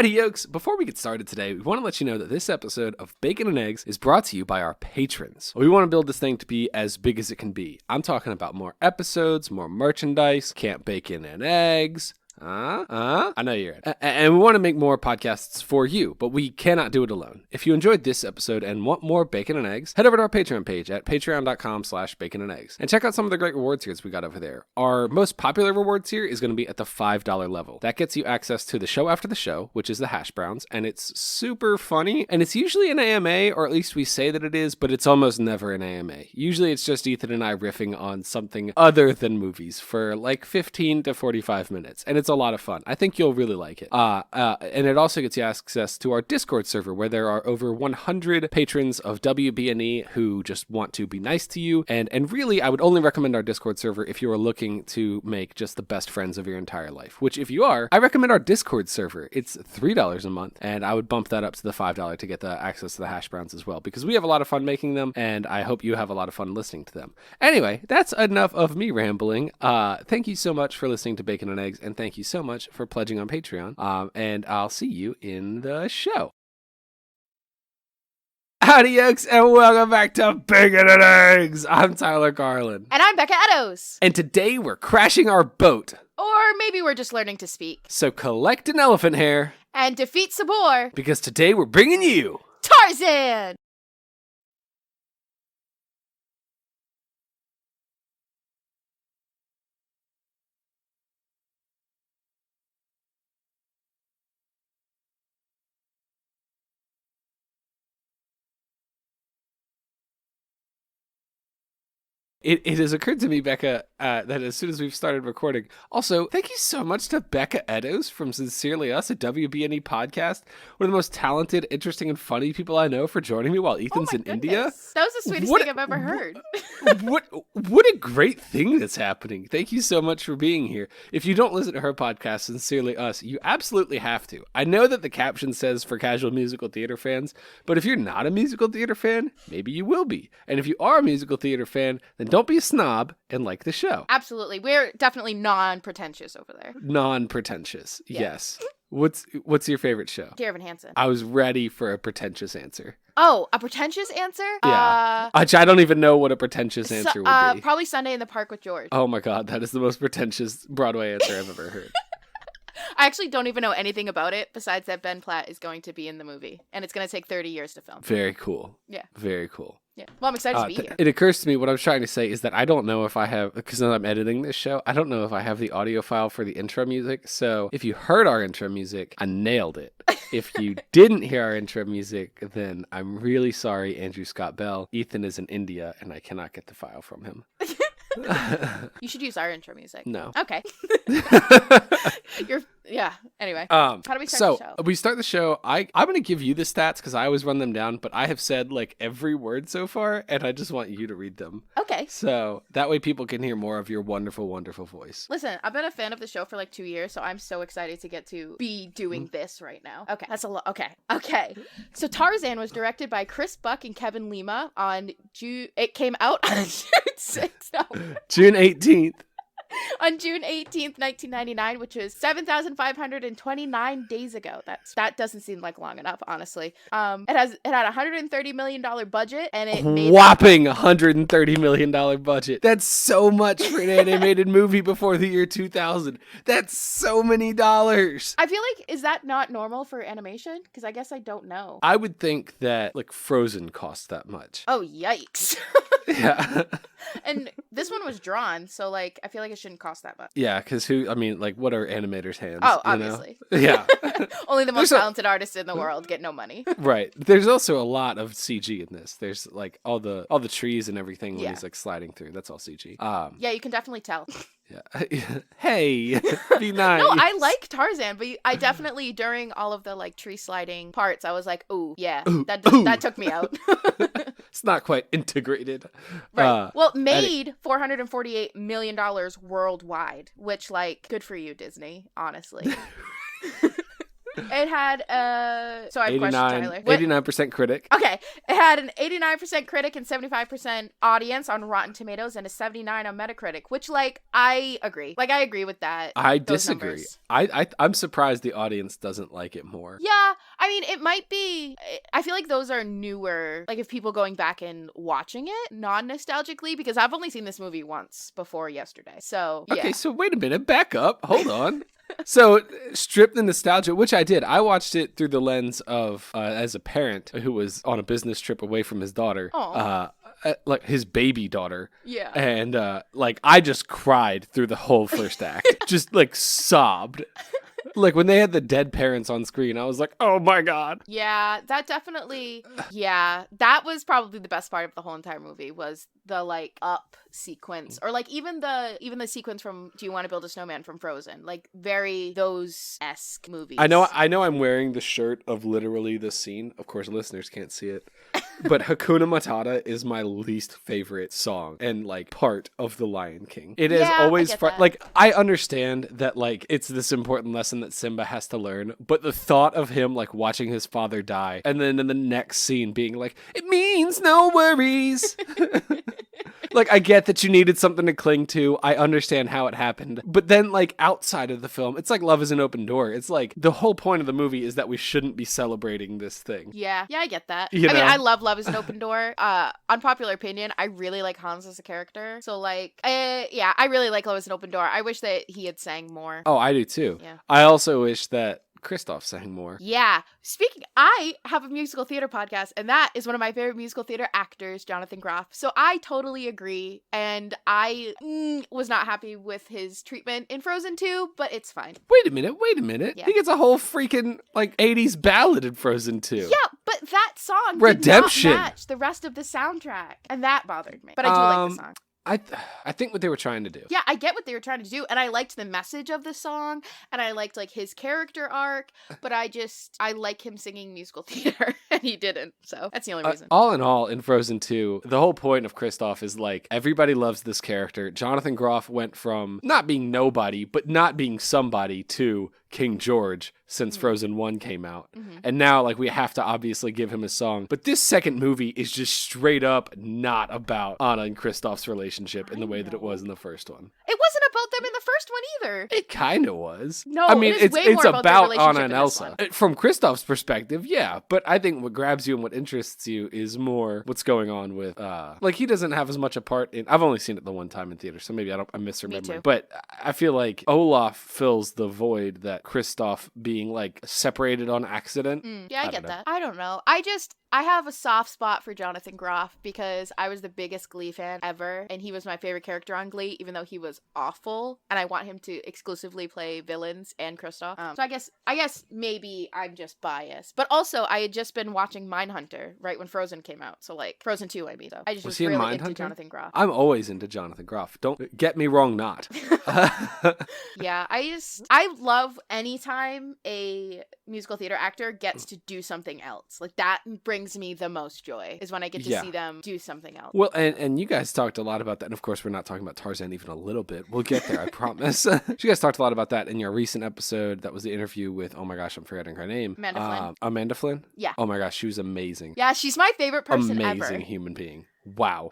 Howdy, yokes! Before we get started today, we want to let you know that this episode of Bacon and Eggs is brought to you by our patrons. We want to build this thing to be as big as it can be. I'm talking about more episodes, more merchandise, Camp Bacon and Eggs. I know you're in. And we want to make more podcasts for you, but we cannot do it alone. If you enjoyed this episode and want more Bacon and Eggs, head over to our Patreon page at patreon.com/baconandeggs and check out some of the great reward tiers we got over there. Our most popular reward tier is going to be at the $5 level. That gets you access to the show after the show, which is the Hash Browns, and it's super funny, and it's usually an AMA, or at least we say that it is, but it's almost never an AMA. Usually it's just Ethan and I riffing on something other than movies for like 15 to 45 minutes, and it's a lot of fun. I think you'll really like it. And it also gets you access to our Discord server where there are over 100 patrons of WBNE who just want to be nice to you. And really, I would only recommend our Discord server if you are looking to make just the best friends of your entire life, which if you are, I recommend our Discord server. It's $3 a month, and I would bump that up to the $5 to get the access to the Hash Browns as well, because we have a lot of fun making them, and I hope you have a lot of fun listening to them. Anyway, that's enough of me rambling. Thank you so much for listening to Bacon and Eggs, and thank you so much for pledging on Patreon, and I'll see you in the show. Howdy, yokes, and welcome back to Bacon and Eggs. I'm Tyler Garland. And I'm Becca Eddows. And today we're crashing our boat. Or maybe we're just learning to speak. So collect an elephant hair. And defeat Sabor. Because today we're bringing you... Tarzan! It has occurred to me, Becca, that as soon as we've started recording, also, thank you so much to Becca Eddows from Sincerely Us, a WBNE podcast, one of the most talented, interesting, and funny people I know, for joining me while Ethan's in India. That was the sweetest thing I've ever heard. What a great thing that's happening. Thank you so much for being here. If you don't listen to her podcast, Sincerely Us, you absolutely have to. I know that the caption says for casual musical theater fans, but if you're not a musical theater fan, maybe you will be. And if you are a musical theater fan, then don't be a snob and like the show. Absolutely. We're definitely non-pretentious over there. Non-pretentious. Yeah. Yes. What's your favorite show? Dear Evan Hansen. I was ready for a pretentious answer. Oh, a pretentious answer? Yeah. I don't even know what a pretentious answer would be. Probably Sunday in the Park with George. Oh my God, that is the most pretentious Broadway answer I've ever heard. I actually don't even know anything about it besides that Ben Platt is going to be in the movie, and it's going to take 30 years to film. Very cool. Yeah. Very cool. Yeah. Well, I'm excited to be here. It occurs to me, what I'm trying to say is that I don't know if I have, because I'm editing this show, I don't know if I have the audio file for the intro music. So if you heard our intro music, I nailed it. If you didn't hear our intro music, then I'm really sorry, Andrew Scott Bell. Ethan is in India, and I cannot get the file from him. You should use our intro music. No. Okay. Anyway. How do we start the show? We start the show. I'm going to give you the stats because I always run them down, but I have said like every word so far, and I just want you to read them. Okay. So that way people can hear more of your wonderful, wonderful voice. Listen, I've been a fan of the show for like 2 years, so I'm so excited to get to be doing this right now. Okay. That's a lot. Okay. So Tarzan was directed by Chris Buck and Kevin Lima on June. It came out on June 6th. No. June 18th. On June 18th, 1999, which was 7,529 days ago. That doesn't seem like long enough, honestly. It had a $130 million budget, and it made whopping $130 million budget. That's so much for an animated movie before the year 2000. That's so many dollars. I feel like, is that not normal for animation? Because I guess I don't know. I would think that like Frozen costs that much. Oh, yikes. Yeah. And this one was drawn, so like I feel like it shouldn't cost that much. Yeah, because what are animators' hands? Oh, obviously. Yeah. Only the most talented artists in the world get no money. Right. There's also a lot of CG in this. There's like all the trees and everything when he's like sliding through. That's all CG. Yeah, you can definitely tell. Yeah. Hey, be nice. No, I like Tarzan, but I definitely, during all of the like tree sliding parts, I was like, ooh, yeah, that took me out. It's not quite integrated. Right. Well, it made $448 million worldwide, which, like, good for you, Disney, honestly. It had so I have a question, Tyler. 89% critic. Okay, it had an 89% critic and 75% audience on Rotten Tomatoes and a 79 on Metacritic, which, like, I agree. Like, I agree with that. I those disagree. numbers. I'm surprised the audience doesn't like it more. Yeah, I mean, it might be. I feel like those are newer. Like, if people going back and watching it non-nostalgically, because I've only seen this movie once before yesterday. So yeah. Okay, so wait a minute, back up, hold on. So, strip the nostalgia, which I did. I watched it through the lens of, as a parent who was on a business trip away from his daughter, like his baby daughter. Yeah. And, like, I just cried through the whole first act. Just, like, sobbed. Like, when they had the dead parents on screen, I was like, oh my God. Yeah, that definitely, that was probably the best part of the whole entire movie was the, like, up sequence. Or, like, even the sequence from Do You Want to Build a Snowman from Frozen. Like, very those-esque movies. I know I'm wearing the shirt of literally this scene. Of course, listeners can't see it. But Hakuna Matata is my least favorite song and, like, part of The Lion King. It is always like, I understand that, like, it's this important lesson that Simba has to learn, but the thought of him, like, watching his father die and then in the next scene being like, it means no worries. Like, I get that you needed something to cling to. I understand how it happened. But then, like, outside of the film, it's like Love is an Open Door. It's like the whole point of the movie is that we shouldn't be celebrating this thing. Yeah, I get that. You know? Mean, I love Love is an Open Door. Unpopular opinion, I really like Hans as a character. So, like, I really like Love is an Open Door. I wish that he had sang more. Oh, I do too. Yeah. I also wish that Christoph sang more. Yeah. I have a musical theater podcast, and that is one of my favorite musical theater actors, Jonathan Groff. So I totally agree, and I was not happy with his treatment in Frozen 2, but it's fine. Wait a minute. Yeah. He gets a whole freaking, like, 80s ballad in Frozen 2. Yeah, but that song Redemption did not match the rest of the soundtrack, and that bothered me. But I do like the song. I think what they were trying to do. Yeah, I get what they were trying to do, and I liked the message of the song, and I liked, like, his character arc, but I like him singing musical theater, and he didn't, so that's the only reason. All in all, in Frozen 2, the whole point of Kristoff is, like, everybody loves this character. Jonathan Groff went from not being nobody, but not being somebody to King George since Frozen 1 came out. Mm-hmm. And now, like, we have to obviously give him a song. But this second movie is just straight up not about Anna and Kristoff's relationship in the way that it was in the first one. It wasn't about them in the first one either. It kind of was. No, I mean, it's about Anna and Elsa. From Kristoff's perspective, yeah. But I think what grabs you and what interests you is more what's going on with, like, he doesn't have as much a part in, I've only seen it the one time in theater, so maybe I'm misremembering. But I feel like Olaf fills the void that Kristoff being, like, separated on accident. I get that. I don't know. I have a soft spot for Jonathan Groff because I was the biggest Glee fan ever, and he was my favorite character on Glee, even though he was awful, and I want him to exclusively play villains and Kristoff. So I guess maybe I'm just biased. But also, I had just been watching Mindhunter right when Frozen came out, so, like, Frozen 2, I mean, though. I just was really into Jonathan Groff. I'm always into Jonathan Groff. Don't get me wrong, not. Yeah, I love anytime a musical theater actor gets to do something else. Like, that brings me the most joy is when I get to see them do something else. Well, and you guys talked a lot about that, and of course we're not talking about Tarzan even a little bit. We'll get there, I promise. You guys talked a lot about that in your recent episode. That was the interview with, oh my gosh, I'm forgetting her name. Amanda Flynn. Amanda Flynn? Yeah. Oh my gosh, she was amazing. Yeah, she's my favorite person ever. Amazing human being. Wow.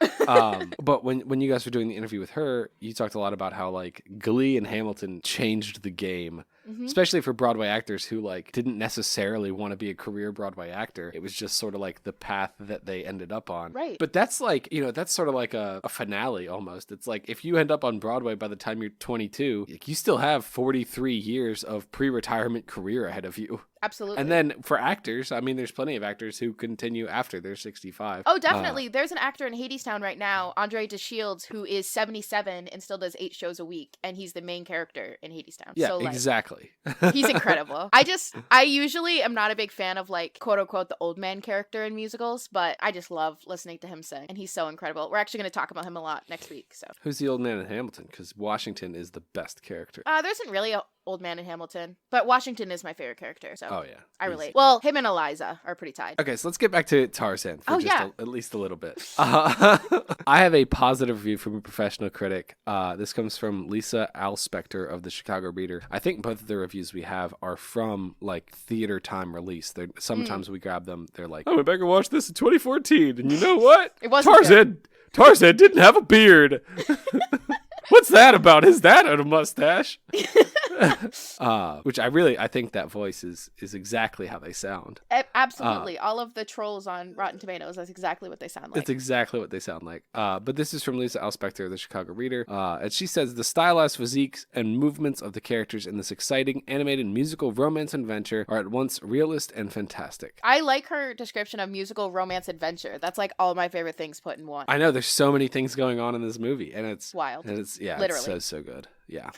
But when you guys were doing the interview with her, you talked a lot about how, like, Glee and Hamilton changed the game. Especially for Broadway actors who, like, didn't necessarily want to be a career Broadway actor. It was just sort of like the path that they ended up on. Right. But that's like, you know, that's sort of like a finale almost. It's like if you end up on Broadway by the time you're 22, you still have 43 years of pre-retirement career ahead of you. Absolutely. And then for actors, I mean, there's plenty of actors who continue after they're 65. Oh, definitely. There's an actor in Hadestown right now, Andre DeShields, who is 77 and still does 8 shows a week, and he's the main character in Hadestown. Yeah, so, like, exactly. He's incredible. I usually am not a big fan of, like, quote unquote the old man character in musicals, but I just love listening to him sing, and he's so incredible. We're actually going to talk about him a lot next week. So who's the old man in Hamilton? Because Washington is the best character. There isn't really a Old Man in Hamilton. But Washington is my favorite character, so Oh, yeah. I relate. Well, him and Eliza are pretty tied. Okay, so let's get back to Tarzan for at least a little bit. I have a positive review from a professional critic. This comes from Lisa Alspector of the Chicago Reader. I think both of the reviews we have are from like theater time release. Sometimes we grab them. They're like, I went back and watched this in 2014, and you know what? It wasn't Tarzan didn't have a beard. What's that about? Is that a mustache? Which I think that voice is exactly how they sound. Absolutely. All of the trolls on Rotten Tomatoes, that's exactly what they sound like. It's exactly what they sound like. But this is from Lisa Alspector of the Chicago Reader. And she says, the stylized physiques and movements of the characters in this exciting animated musical romance adventure are at once realist and fantastic. I like her description of musical romance adventure. That's like all my favorite things put in one. I know, there's so many things going on in this movie, and it's wild. And it's literally. It's so good. Yeah.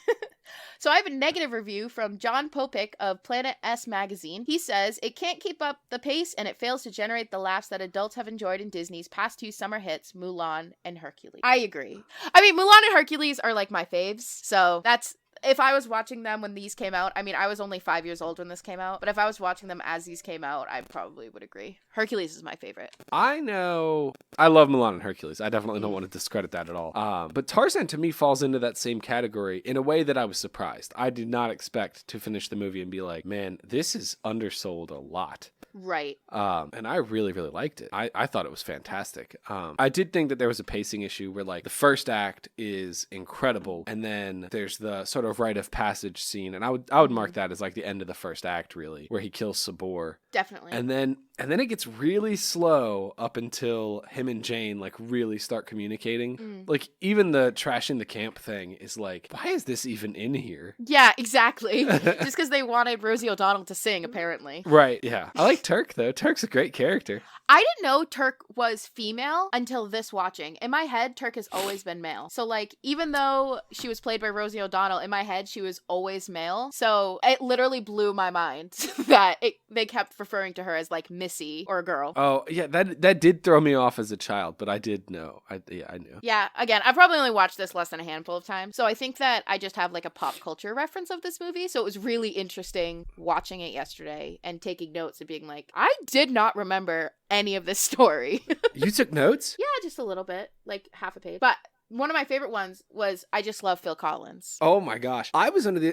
So I have a negative review from John Popick of Planet S Magazine. He says, it can't keep up the pace and it fails to generate the laughs that adults have enjoyed in Disney's past two summer hits, Mulan and Hercules. I agree. I mean, Mulan and Hercules are like my faves, so that's... If I was watching them when these came out, I mean, I was only 5 years old when this came out, but if I was watching them as these came out, I probably would agree. Hercules is my favorite. I know. I love Mulan and Hercules. I definitely don't want to discredit that at all. But Tarzan to me falls into that same category in a way that I was surprised. I did not expect to finish the movie and be like, man, this is undersold a lot. Right. And I really, really liked it. I thought it was fantastic. I did think that there was a pacing issue where like the first act is incredible, and then there's the sort of rite of passage scene, and I would mark that as like the end of the first act, really, where he kills Sabor. Definitely. And then it gets really slow up until him and Jane like really start communicating. Like even the trashing the camp thing is like, why is this even in here? Yeah, exactly. Just because they wanted Rosie O'Donnell to sing, apparently. Right. Yeah. I like Turk though. Turk's a great character. I didn't know Turk was female until this watching. In my head, Turk has always been male. So like, even though she was played by Rosie O'Donnell, in my head, she was always male. So it literally blew my mind that they kept referring to her as like Missy or a girl. Oh yeah, that did throw me off as a child, but I did know. I knew. Yeah, again, I've probably only watched this less than a handful of times. So I think that I just have like a pop culture reference of this movie. So it was really interesting watching it yesterday and taking notes and being like, I did not remember any of this story. You took notes? Yeah, just a little bit, like half a page. But one of my favorite ones was I just love Phil Collins. Oh my gosh.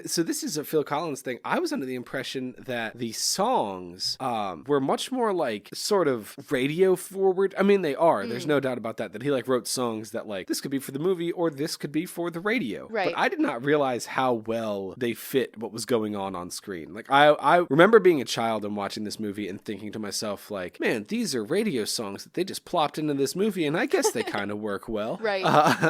So this is a Phil Collins thing. I was under the impression that the songs were much more like sort of radio forward. I mean, they are. There's no doubt about that he like wrote songs that like, this could be for the movie or this could be for the radio. Right. But I did not realize how well they fit what was going on screen. Like I remember being a child and watching this movie and thinking to myself like, man, these are radio songs that they just plopped into this movie and I guess they kind of work well. Right.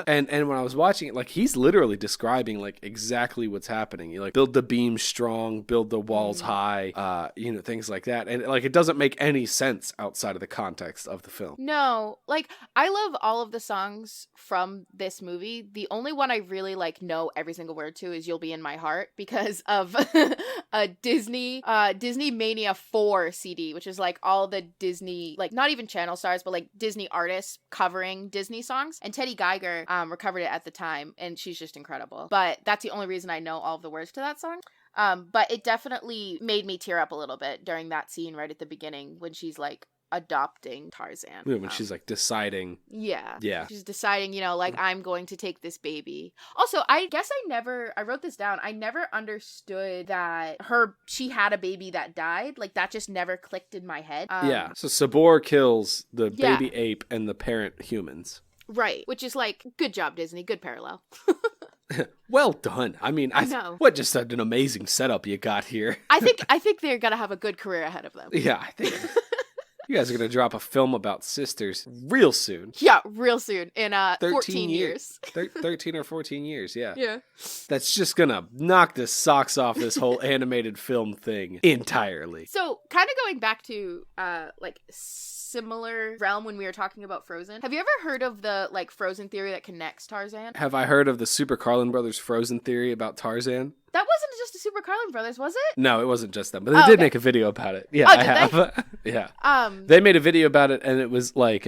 And when I was watching it, like he's literally describing like exactly what's happening. You like build the beams strong, build the walls high, things like that. And like it doesn't make any sense outside of the context of the film. No, like I love all of the songs from this movie. The only one I really like know every single word to is "You'll Be in My Heart" because of a Disney Mania 4 CD, which is like all the Disney, like not even channel stars, but like Disney artists covering Disney songs. And Teddy Geiger recovered it at the time, and she's just incredible. But that's the only reason I know all of the words to that song. But it definitely made me tear up a little bit during that scene right at the beginning when she's like adopting Tarzan. Yeah, when she's like deciding. Yeah. She's deciding, like I'm going to take this baby. Also, I guess I wrote this down. I never understood that she had a baby that died. Like that just never clicked in my head. Yeah. So Sabor kills the baby ape and the parent humans. Right. Which is like, good job, Disney. Good parallel. Well done. I mean, I know. What just an amazing setup you got here. I think they're gonna have a good career ahead of them. Yeah, I think you guys are gonna drop a film about sisters real soon. Yeah, real soon in 14 years. 13 or 14 years, yeah. Yeah. That's just gonna knock the socks off this whole animated film thing entirely. So, kind of going back to like similar realm when we were talking about Frozen. Have you ever heard of the like Frozen theory that connects Tarzan? Have I heard of the Super Carlin Brothers Frozen theory about Tarzan? That wasn't just the Super Carlin Brothers, was it? No, it wasn't just them, but they did make a video about it. Yeah, I have. Yeah. They made a video about it, and it was like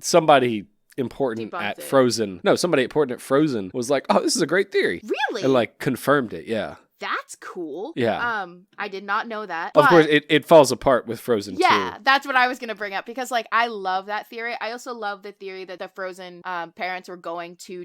somebody important Debunked at it. Frozen. No, somebody important at Frozen was like, "Oh, this is a great theory." Really? And like confirmed it. Yeah. that's cool. Yeah. I did not know that. Of course, it falls apart with Frozen 2. Yeah, that's what I was going to bring up because, like, I love that theory. I also love the theory that the Frozen parents were going to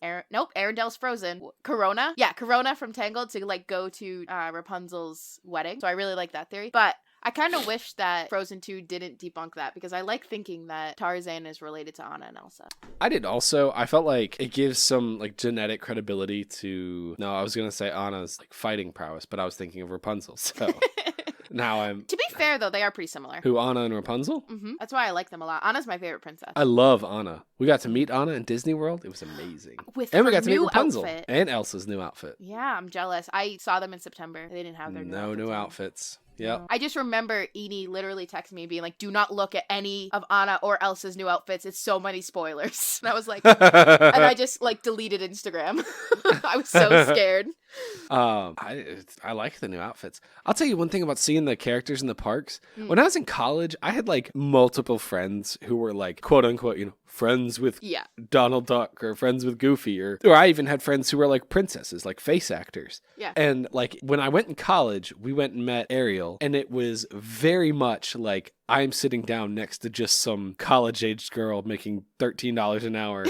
Arendelle's Frozen. Corona? Yeah, Corona from Tangled to, like, go to Rapunzel's wedding. So I really like that theory. But I kind of wish that Frozen 2 didn't debunk that because I like thinking that Tarzan is related to Anna and Elsa. I did also. I felt like it gives some like genetic credibility to. No, I was gonna say Anna's like fighting prowess, but I was thinking of Rapunzel. So now I'm. To be fair, though, they are pretty similar. Who, Anna and Rapunzel? Mm-hmm. That's why I like them a lot. Anna's my favorite princess. I love Anna. We got to meet Anna in Disney World. It was amazing. And we got to meet Rapunzel outfit. And Elsa's new outfit. Yeah, I'm jealous. I saw them in September. They didn't have their new outfits. Yeah. I just remember Edie literally texting me being like, do not look at any of Anna or Elsa's new outfits. It's so many spoilers. And I was like, and I just like deleted Instagram. I was so scared. I like the new outfits. I'll tell you one thing about seeing the characters in the parks. When I was in college, I had like multiple friends who were like, quote unquote, friends with Donald Duck or friends with Goofy, or I even had friends who were like princesses, like face actors. Yeah. And like when I went in college, we went and met Ariel, and it was very much like I'm sitting down next to just some college-aged girl making $13 an hour.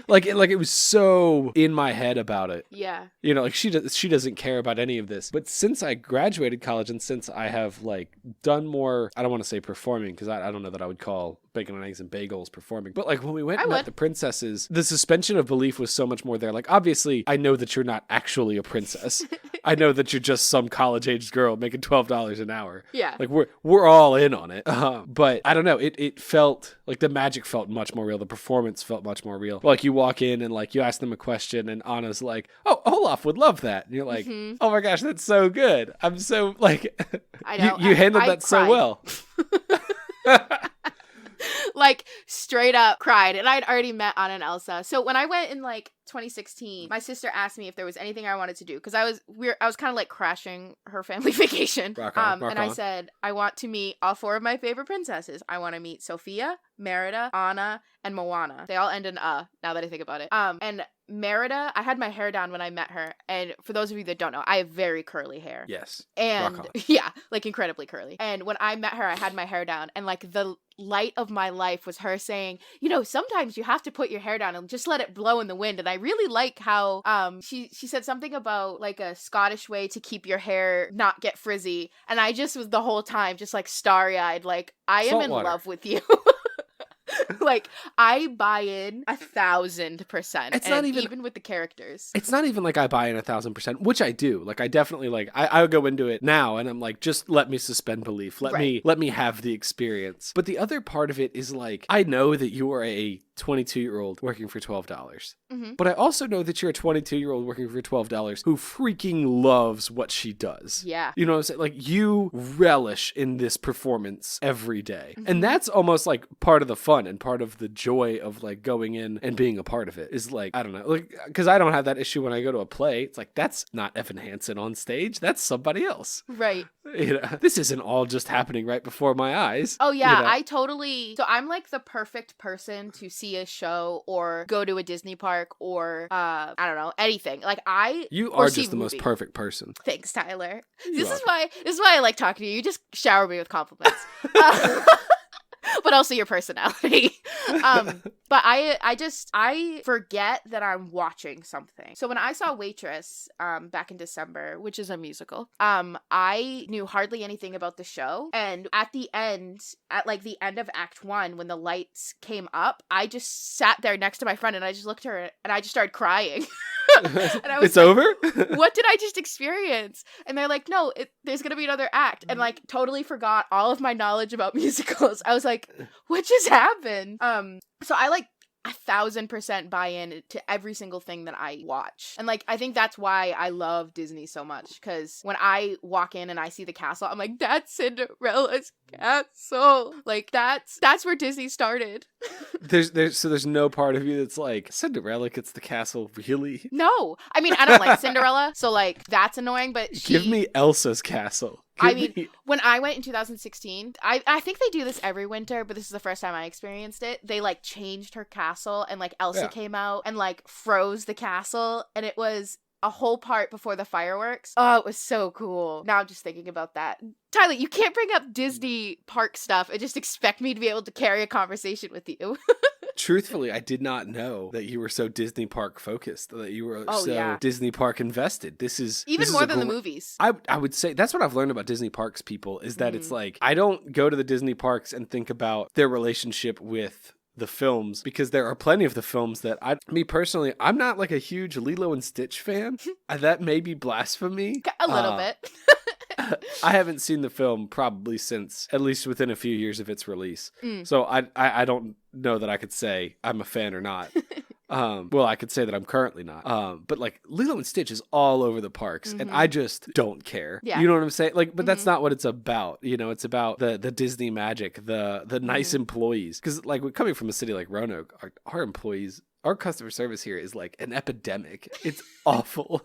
Like it was so in my head about it. Yeah. Like she doesn't care about any of this. But since I graduated college and since I have like done more, I don't want to say performing because I don't know that I would call Bacon and Eggs and Bagels performing. But like when we went and met the princesses, the suspension of belief was so much more there. Like obviously I know that you're not actually a princess. I know that you're just some college-aged girl making $12 an hour. Yeah. Like we're all in on it. But I don't know. It felt like the magic felt much more real. The performance felt much more real. Like you walk in and like you ask them a question and Anna's like, "Oh, Olaf would love that." And you're like, "Oh my gosh, that's so good." I'm so like, I know. you handled that so well. Like straight up cried, and I'd already met Anna and Elsa. So when I went in like 2016, my sister asked me if there was anything I wanted to do because I was kind of like crashing her family vacation. Rock on. I said I want to meet all 4 of my favorite princesses. I want to meet Sophia, Merida, Anna, and Moana. They all end in now that I think about it. And Merida, I had my hair down when I met her, and for those of you that don't know, I have very curly hair. Yes. And yeah, like incredibly curly. And when I met her, I had my hair down, and like the light of my life was her saying, sometimes you have to put your hair down and just let it blow in the wind. And I really like how she said something about like a Scottish way to keep your hair not get frizzy, and I just was the whole time just like starry-eyed, like I am in love with you. Like I buy in 1,000%. It's not even with the characters. It's not even like I buy in 1,000%, which I do. Like I definitely like I go into it now and I'm like, just let me suspend belief. Let me have the experience. But the other part of it is like, I know that you are a 22-year-old working for $12. Mm-hmm. But I also know that you're a 22-year-old working for $12 who freaking loves what she does. Yeah. You know what I'm saying? Like you relish in this performance every day. Mm-hmm. And that's almost like part of the fun and part of the joy of like going in and being a part of it is like, I don't know, like, because I don't have that issue when I go to a play. It's like, that's not Evan Hansen on stage. That's somebody else. Right. This isn't all just happening right before my eyes. Oh yeah, I totally. So I'm like the perfect person to see a show or go to a Disney park or I don't know, anything. Like you are just the most perfect person. Thanks, Tyler. This is why I like talking to you. You just shower me with compliments. But also your personality. But I forget that I'm watching something. So when I saw Waitress back in December, which is a musical, I knew hardly anything about the show. And at the end of Act 1, when the lights came up, I just sat there next to my friend and I just looked at her and I just started crying. And I was it's over? What did I just experience? And they're like, no, there's gonna be another act. And like totally forgot all of my knowledge about musicals. I was like, what just happened? So I like 1,000% buy in to every single thing that I watch. And like I think that's why I love Disney so much, because when I walk in and I see the castle, I'm like, that's Cinderella's castle. Like that's where Disney started. There's no part of you that's like, Cinderella gets the castle, really? No. I mean, I don't like Cinderella, so like that's annoying, but give me Elsa's castle. When I went in 2016, I think they do this every winter, but this is the first time I experienced it. They like changed her castle and like Elsa came out and like froze the castle, and it was a whole part before the fireworks. Oh, it was so cool. Now I'm just thinking about that. Tyler, you can't bring up Disney park stuff and just expect me to be able to carry a conversation with you. Truthfully, I did not know that you were so Disney park focused, that you were Disney park invested. This is even more than the movies. I would say that's what I've learned about Disney parks people is that it's like, I don't go to the Disney parks and think about their relationship with the films, because there are plenty of the films that me personally, I'm not like a huge Lilo and Stitch fan. That may be blasphemy. A little bit. I haven't seen the film probably since at least within a few years of its release. So I don't know that I could say I'm a fan or not. Well, I could say that I'm currently not. But like Lilo and Stitch is all over the parks, and I just don't care. Yeah. You know what I'm saying? Like, but that's not what it's about. You know, it's about the Disney magic, the nice employees. Because like coming from a city like Roanoke, our employees, our customer service here is like an epidemic. It's awful.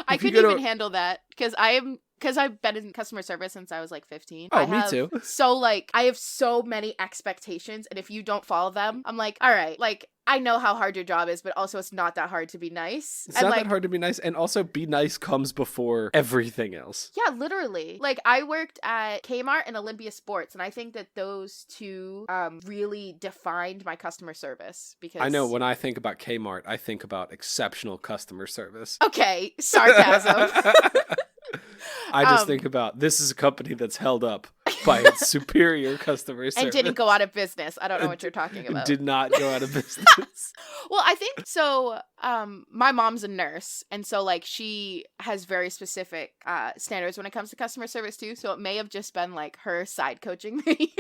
I couldn't even handle that because I've been in customer service since I was like 15. Oh, me too. So like, I have so many expectations, and if you don't follow them, I'm like, all right, like, I know how hard your job is, but also it's not that hard to be nice. It's not that hard to be nice, and also be nice comes before everything else. Yeah, literally. Like, I worked at Kmart and Olympia Sports, and I think that those two really defined my customer service. Because I know when I think about Kmart, I think about exceptional customer service. Okay, sarcasm. I just think about, this is a company that's held up by its superior customer service. And didn't go out of business. I don't know what you're talking about. Did not go out of business. Well, I think so. My mom's a nurse, and so like she has very specific standards when it comes to customer service too. So it may have just been like her side coaching me.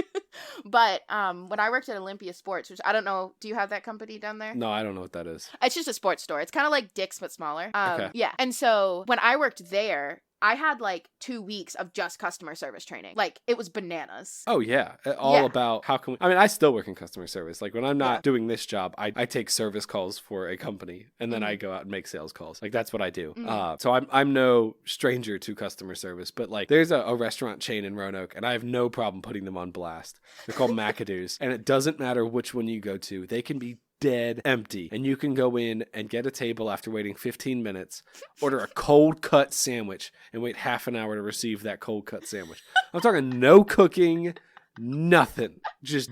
But when I worked at Olympia Sports, which I don't know, do you have that company down there? No, I don't know what that is. It's just a sports store. It's kind of like Dick's but smaller. Okay. Yeah, and so when I worked there, I had like 2 weeks of just customer service training. Like, it was bananas. Oh, yeah. All about how can we... I mean, I still work in customer service. Like, when I'm not doing this job, I take service calls for a company, and then I go out and make sales calls. Like, that's what I do. So I'm no stranger to customer service, but like, there's a restaurant chain in Roanoke, and I have no problem putting them on blast. They're called McAdoo's, and it doesn't matter which one you go to. They can be dead empty, and you can go in and get a table after waiting 15 minutes, order a cold cut sandwich, and wait half an hour to receive that cold cut sandwich. I'm talking no cooking, nothing, just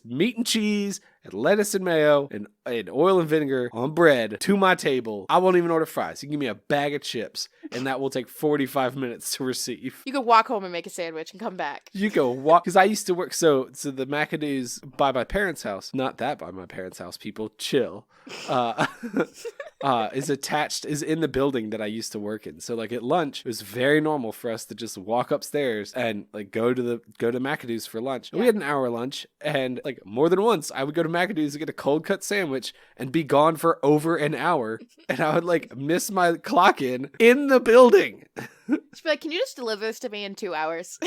meat and cheese and lettuce and mayo and oil and vinegar on bread to my table. I won't even order fries. You give me a bag of chips, and that will take 45 minutes to receive. You could walk home and make a sandwich and come back. You go walk, because I used to work, so the McAdoo's by my parents' house, not that by my parents' house, people, chill, is in the building that I used to work in. So like at lunch, it was very normal for us to just walk upstairs and like go to McAdoo's for lunch. And we had an hour lunch, and like more than once I would go to McAdoo's to get a cold cut sandwich and be gone for over an hour, and I would like miss my clock in the building. She'd be like, can you just deliver this to me in 2 hours?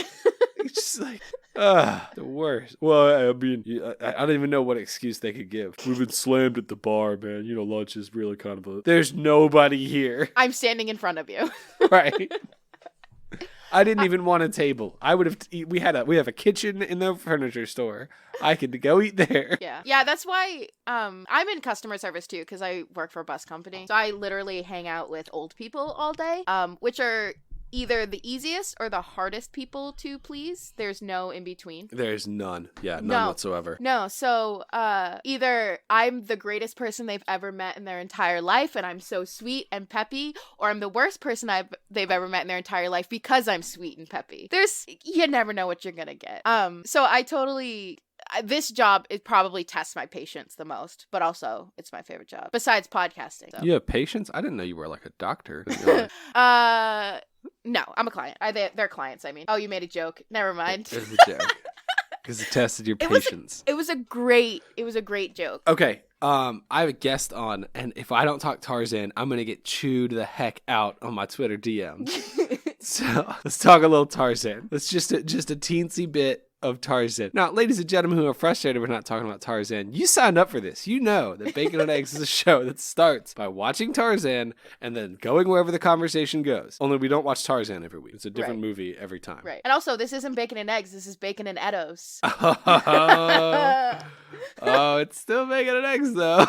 It's just like, the worst. Well, I mean, I don't even know what excuse they could give. We've been slammed at the bar, man. You know, lunch is really kind of there's nobody here. I'm standing in front of you. Right. I didn't even want a table. I would have. We have a kitchen in the furniture store. I could go eat there. Yeah. That's why I'm in customer service too, because I work for a bus company. So I literally hang out with old people all day, which are either the easiest or the hardest people to please. There's no in between. There's none. Yeah, none whatsoever. No. So either I'm the greatest person they've ever met in their entire life, and I'm so sweet and peppy, or I'm the worst person they've ever met in their entire life because I'm sweet and peppy. You never know what you're gonna get. So I totally... This job, it probably tests my patience the most, but also it's my favorite job besides podcasting. So. You have patience? I didn't know you were like a doctor. No, I'm a client. They're clients. I mean, oh, you made a joke. Never mind. It was a joke because it tested your patience. It was a great joke. Okay. I have a guest on, and if I don't talk Tarzan, I'm gonna get chewed the heck out on my Twitter DM. So let's talk a little Tarzan. Let's just a teensy bit of Tarzan. Now, ladies and gentlemen who are frustrated we're not talking about Tarzan, you signed up for this. You know that Bacon and Eggs is a show that starts by watching Tarzan and then going wherever the conversation goes. Only we don't watch Tarzan every week. It's a different movie every time. Right. And also, this isn't Bacon and Eggs. This is Bacon and Eddows. Oh, it's still Bacon and Eggs, though.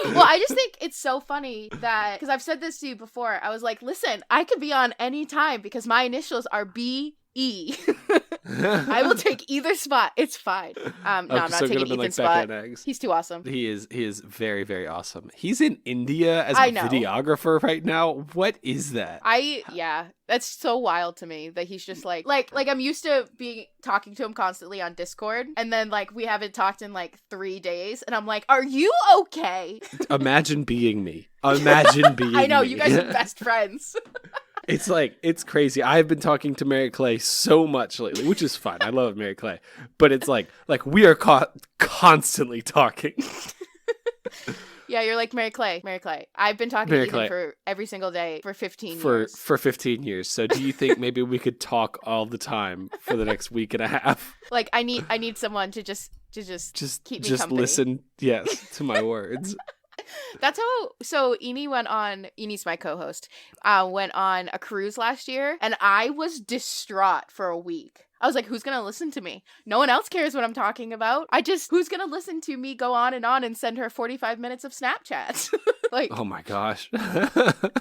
Well, I just think it's so funny that, because I've said this to you before, I was like, listen, I could be on any time because my initials are B-E. I will take either spot. It's fine. No, I'm not taking Ethan's spot. He's too awesome. He is very, very awesome. He's in India as a videographer right now. What is that? Yeah, that's so wild to me that he's just like I'm used to talking to him constantly on Discord, and then like we haven't talked in like 3 days, and I'm like, are you okay? Imagine being me. Imagine being I know, me. you guys are best friends. It's like, it's crazy. I've been talking to Mary Clay so much lately, which is fine. I love Mary Clay. But it's like we are constantly talking. Yeah, you're like Mary Clay. I've been talking to Ethan for every single day for 15 years. For 15 years. So do you think maybe we could talk all the time for the next week and a half? Like, I need someone to just keep me company. Listen, yes, to my words. That's how. So Eni's my co-host. Went on a cruise last year, and I was distraught for a week. I was like, who's gonna listen to me? No one else cares what I'm talking about. Who's gonna listen to me go on and send her 45 minutes of Snapchats? Like, oh my gosh.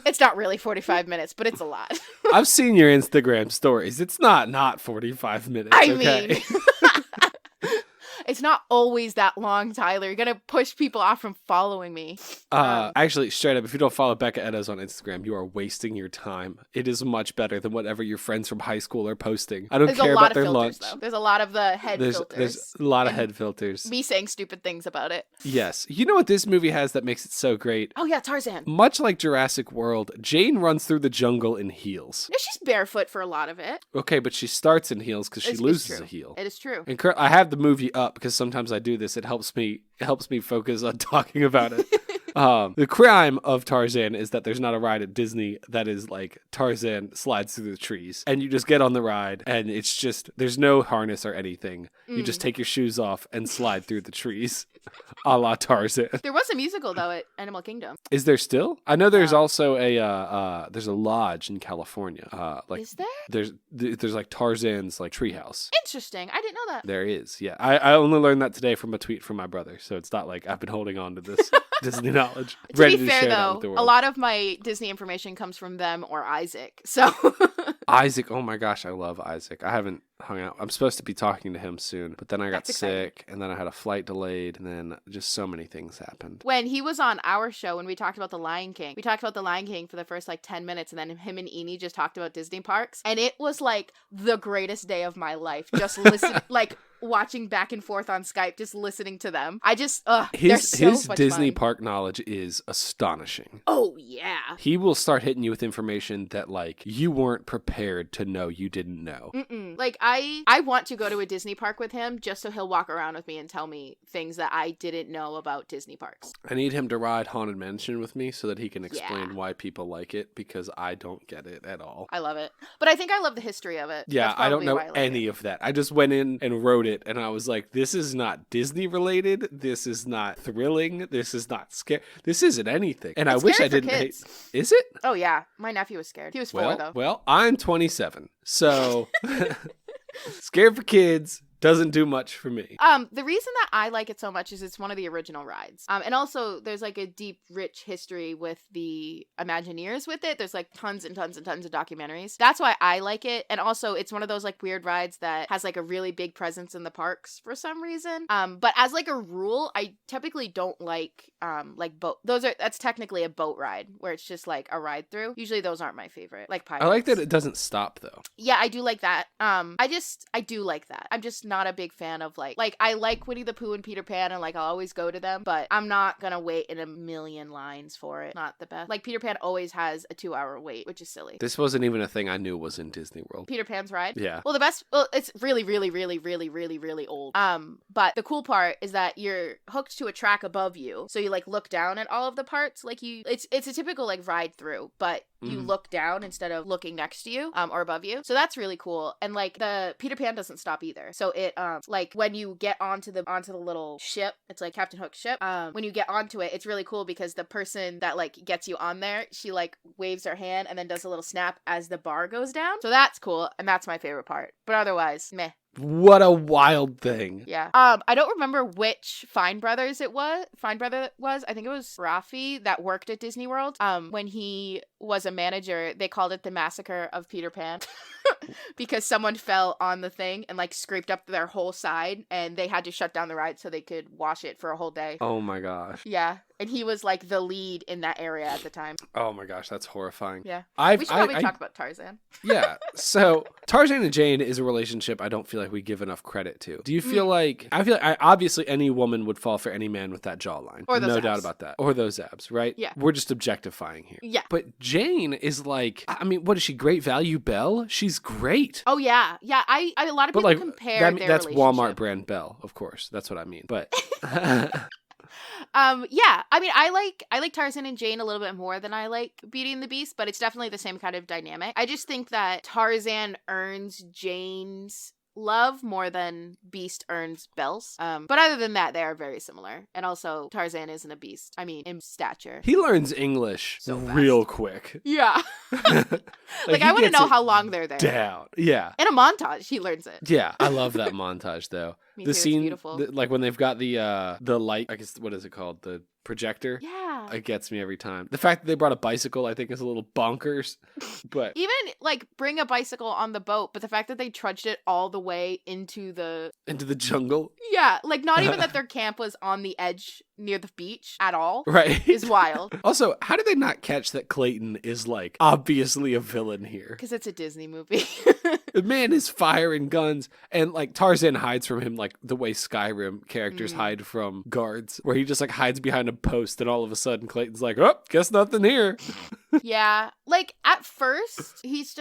It's not really 45 minutes, but it's a lot. I've seen your Instagram stories. It's not 45 minutes. I mean. It's not always that long, Tyler. You're going to push people off from following me. Actually, straight up, if you don't follow Becca Eddows on Instagram, you are wasting your time. It is much better than whatever your friends from high school are posting. I don't care about their lunch. Though. There's a lot of the head filters. There's a lot of head filters. Me saying stupid things about it. Yes. You know what this movie has that makes it so great? Oh, yeah, Tarzan. Much like Jurassic World, Jane runs through the jungle in heels. No, she's barefoot for a lot of it. Okay, but she starts in heels because she loses a heel. It is true. And I have the movie up because sometimes I do this. It helps me focus on talking about it. The crime of Tarzan is that there's not a ride at Disney that is like Tarzan slides through the trees and you just get on the ride and it's just, there's no harness or anything. You just take your shoes off and slide through the trees. A la Tarzan. There was a musical though at Animal Kingdom. Is there still? I know there's also there's a lodge in California. Is there? There's like Tarzan's like treehouse. Interesting. I didn't know that. There is. Yeah. I only learned that today from a tweet from my brother. So it's not like I've been holding on to this Disney knowledge. To be fair though, a lot of my Disney information comes from them or Isaac. So Isaac, oh my gosh, I love Isaac. I haven't hung out. I'm supposed to be talking to him soon, but then I got sick, and then I had a flight delayed, and then just so many things happened. When he was on our show, when we talked about The Lion King, we talked about The Lion King for the first like 10 minutes, and then him and Eni just talked about Disney parks, and it was like the greatest day of my life. Just listening, like watching back and forth on Skype, just listening to them. I just, his Disney park knowledge is astonishing. Oh yeah. He will start hitting you with information that like you weren't prepared to know you didn't know. Like I want to go to a Disney park with him just so he'll walk around with me and tell me things that I didn't know about Disney parks. I need him to ride Haunted Mansion with me so that he can explain why people like it, because I don't get it at all. I love it. But I think I love the history of it. Yeah, I don't know any of that. I just went in and wrote it and I was like, this is not Disney related. This is not thrilling. This is not scary. This isn't anything. And it's I wish I didn't hate. Is it? Oh yeah. My nephew was scared. He was 4 though. Well, I'm 27. So scared for kids doesn't do much for me. The reason that I like it so much is it's one of the original rides. And also there's like a deep, rich history with the Imagineers with it. There's like tons and tons and tons of documentaries. That's why I like it. And also it's one of those like weird rides that has like a really big presence in the parks for some reason. But as like a rule, I typically don't like boat. That's technically a boat ride where it's just like a ride through. Usually those aren't my favorite. Like Pirates. I like that it doesn't stop though. Yeah, I do like that. I do like that. I'm just not a big fan of like I like Winnie the Pooh and Peter Pan and like I'll always go to them, but I'm not gonna wait in a million lines for it. Not the best. Like Peter Pan always has a 2-hour wait, which is silly. This wasn't even a thing I knew was in Disney World. Peter Pan's ride? Yeah. Well, it's really, really, really, really, really, really old. But the cool part is that you're hooked to a track above you, so you like look down at all of the parts. Like it's a typical like ride through, but you look down instead of looking next to you or above you. So that's really cool. And like the Peter Pan doesn't stop either. So it like when you get onto the little ship, it's like Captain Hook's ship. When you get onto it, it's really cool because the person that like gets you on there, she like waves her hand and then does a little snap as the bar goes down. So that's cool, and that's my favorite part. But otherwise, meh. What a wild thing. Yeah. I don't remember which Fine brother it was. I think it was Rafi that worked at Disney World. When he was a manager, they called it the Massacre of Peter Pan. Because someone fell on the thing and like scraped up their whole side, and they had to shut down the ride so they could wash it for a whole day. Oh my gosh. Yeah. And he was like the lead in that area at the time. Oh my gosh, that's horrifying. Yeah. We should probably talk about Tarzan. Yeah. So Tarzan and Jane is a relationship I don't feel like we give enough credit to. Do you feel like, I feel like obviously any woman would fall for any man with that jawline. Or those no abs. doubt about that. Or those abs, right? Yeah. We're just objectifying here. Yeah. But Jane is like, I mean, what is she? Great value Belle? She's great. Oh yeah. Yeah. I a lot of people compare their that's relationship. Walmart brand Belle, of course. That's what I mean. But yeah, I mean, I like Tarzan and Jane a little bit more than I like Beauty and the Beast, but it's definitely the same kind of dynamic. I just think that Tarzan earns Jane's love more than Beast earns Belle's. But other than that, they are very similar. And also, Tarzan isn't a beast. I mean, in stature. he learns English So fast. real quick. Yeah. Like I want to know how long they're there. Down. Yeah. In a montage, he learns it. Yeah, I love that montage though. Me The too, scene, it's beautiful. like when they've got the light, I guess, what is it called? The projector? Yeah. It gets me every time. The fact that they brought a bicycle, I think, is a little bonkers. But Even like bring a bicycle on the boat, but the fact that they trudged it all the way into the jungle, yeah, like not even that their camp was on the edge near the beach at all right? is wild. Also, how did they not catch that Clayton is like obviously a villain here? Because it's a Disney movie. The man is firing guns, and like Tarzan hides from him like the way Skyrim characters hide from guards, where he just like hides behind a post, and all of a sudden Clayton's like, oh, guess nothing here. Yeah, like at first he's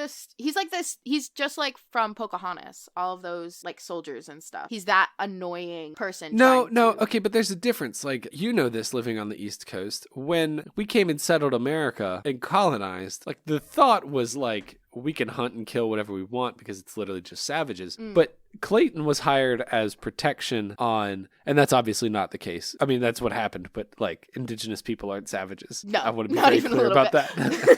like this. He's just like from Pocahontas, all of those like soldiers and stuff. He's that annoying person. No, okay, but there's a difference. Like, you know this living on the East Coast. When we came and settled America and colonized, like the thought was like, we can hunt and kill whatever we want because it's literally just savages. But Clayton was hired as protection on, and that's obviously not the case. I mean, that's what happened, but like indigenous people aren't savages. No, I want to be not very even a clear little about bit. that.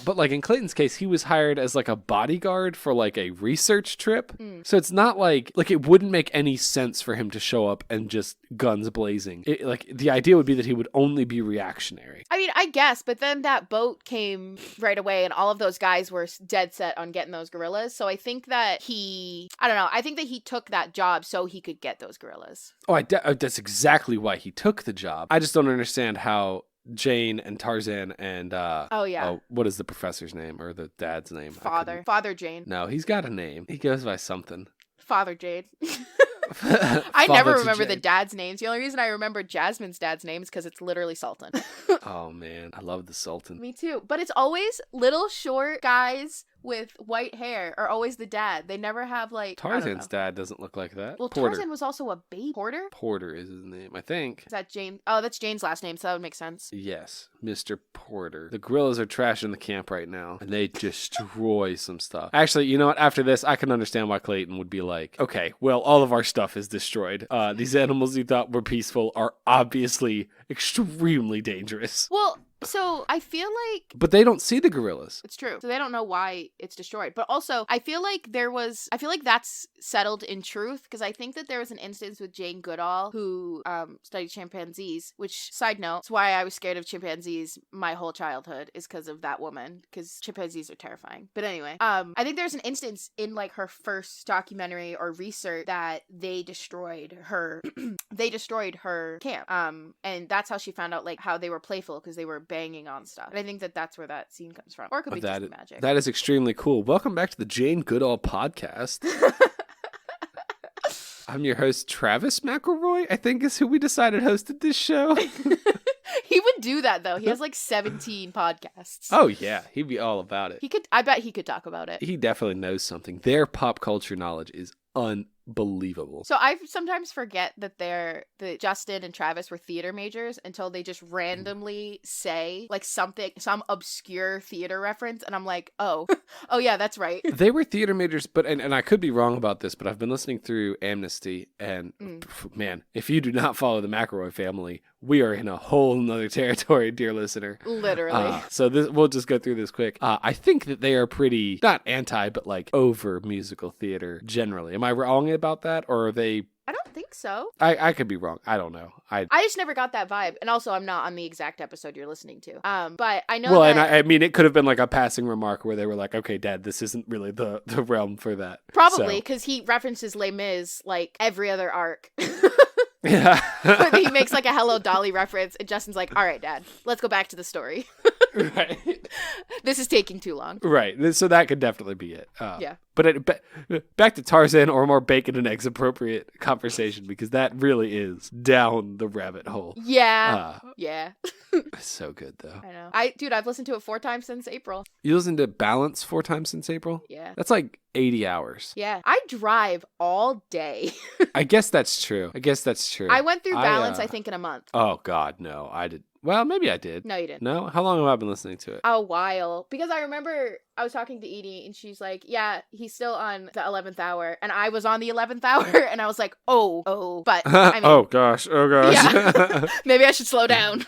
But like in Clayton's case, he was hired as like a bodyguard for like a research trip. So it's not like it wouldn't make any sense for him to show up and just guns blazing. Like the idea would be that he would only be reactionary. I mean, I guess, but then that boat came right away, and all of those guys were dead set on getting those gorillas. So I think that I think that he took that job so he could get those gorillas. Oh, that's exactly why he took the job. I just don't understand how Jane and Tarzan and what is the professor's name or the dad's name? Father Jane. No, he's got a name. He goes by something. Father Jane. I never remember Jane. the dad's names. The only reason I remember Jasmine's dad's name is because it's literally Sultan. Oh man, I love the Sultan. Me too. But it's always little short guys with white hair are always the dad. They never have like Tarzan's dad doesn't look like that. Well, Porter. Tarzan was also a baby. Porter is his name, I think. Is that Jane? Oh, that's Jane's last name, so that would make sense. Yes, Mr. Porter. The gorillas are trashing the camp right now, and they destroy some stuff. Actually, you know what? After this, I can understand why Clayton would be like, okay, well, all of our stuff is destroyed. These animals you thought were peaceful are obviously extremely dangerous. Well, so I feel like... But they don't see the gorillas. It's true. So they don't know why it's destroyed. But also, I feel like that's settled in truth, because I think that there was an instance with Jane Goodall who studied chimpanzees, which, side note, is why I was scared of chimpanzees my whole childhood, is because of that woman, because chimpanzees are terrifying. But anyway, I think there's an instance in like her first documentary or research that they destroyed her camp. And that's how she found out like how they were playful, because they were banging on stuff. And I think that that's where that scene comes from. Or it could be just magic. That is extremely cool. Welcome back to the Jane Goodall podcast. I'm your host, Travis McElroy, I think is who we decided hosted this show. He would do that, though. He has like 17 podcasts. Oh, yeah. He'd be all about it. I bet he could talk about it. He definitely knows something. Their pop culture knowledge is unbelievable. unbelievable. So I sometimes forget that Justin and Travis were theater majors until they just randomly say like something, some obscure theater reference, and I'm like, oh, oh yeah, that's right. They were theater majors, but and I could be wrong about this, but I've been listening through Amnesty, and man, if you do not follow the McElroy family, we are in a whole nother territory, dear listener. Literally. So we'll just go through this quick. I think that they are pretty, not anti, but like over musical theater generally. Am I wrong about that? Or are they... I don't think so. I could be wrong. I don't know. I just never got that vibe. And also, I'm not on the exact episode you're listening to. But I know well, that... and I mean, it could have been like a passing remark where they were like, okay, Dad, this isn't really the realm for that. Probably, because he references Les Mis like every other arc. Yeah. But he makes like a Hello Dolly reference, and Justin's like, all right, Dad, let's go back to the story. Right. This is taking too long. Right. So that could definitely be it. Yeah. But back to Tarzan, or more bacon and eggs appropriate conversation, because that really is down the rabbit hole. Yeah. Yeah. So good, though. I know. I've listened to it 4 times since April. You listened to Balance 4 times since April? Yeah. That's like 80 hours. Yeah. I drive all day. I guess that's true. I went through Balance, I think, in a month. Oh, God, no. I did. Well, maybe I did. No, you didn't. No? How long have I been listening to it? A while. Because I remember I was talking to Edie, and she's like, yeah, he's still on the 11th hour. And I was on the 11th hour, and I was like, oh. But, I mean. Oh, gosh. Yeah. Maybe I should slow down.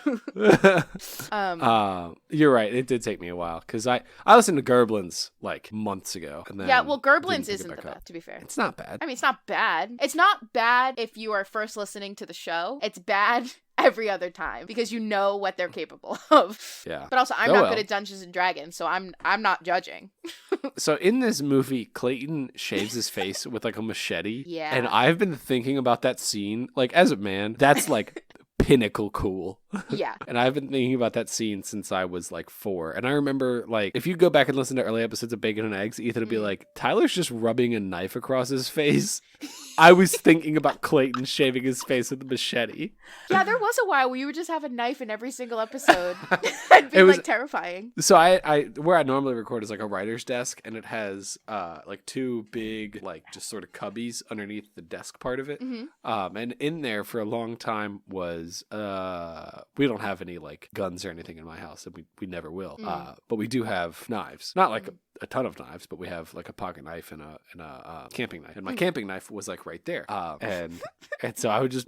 You're right. It did take me a while, because I listened to Gerblins, like, months ago. And then yeah, well, Gerblins isn't the best, to be fair. It's not bad. I mean, it's not bad. It's not bad if you are first listening to the show. It's bad every other time, because you know what they're capable of. Yeah. But also, I'm not good at Dungeons and Dragons, so I'm not judging. So in this movie, Clayton shaves his face with like a machete. Yeah. And I've been thinking about that scene, like as a man, that's like pinnacle cool. Yeah. And I've been thinking about that scene since I was like 4. And I remember, like, if you go back and listen to early episodes of Bacon and Eggs, Ethan would be like, Tyler's just rubbing a knife across his face. I was thinking about Clayton shaving his face with a machete. Yeah, there was a while where you would just have a knife in every single episode. It'd be like terrifying. So I where I normally record is like a writer's desk, and it has like 2 big, like, just sort of cubbies underneath the desk part of it. Mm-hmm. And in there for a long time was we don't have any like guns or anything in my house, and we never will. But we do have knives. Not like a ton of knives, but we have like a pocket knife and a camping knife. And my camping knife was like right there. And so I would just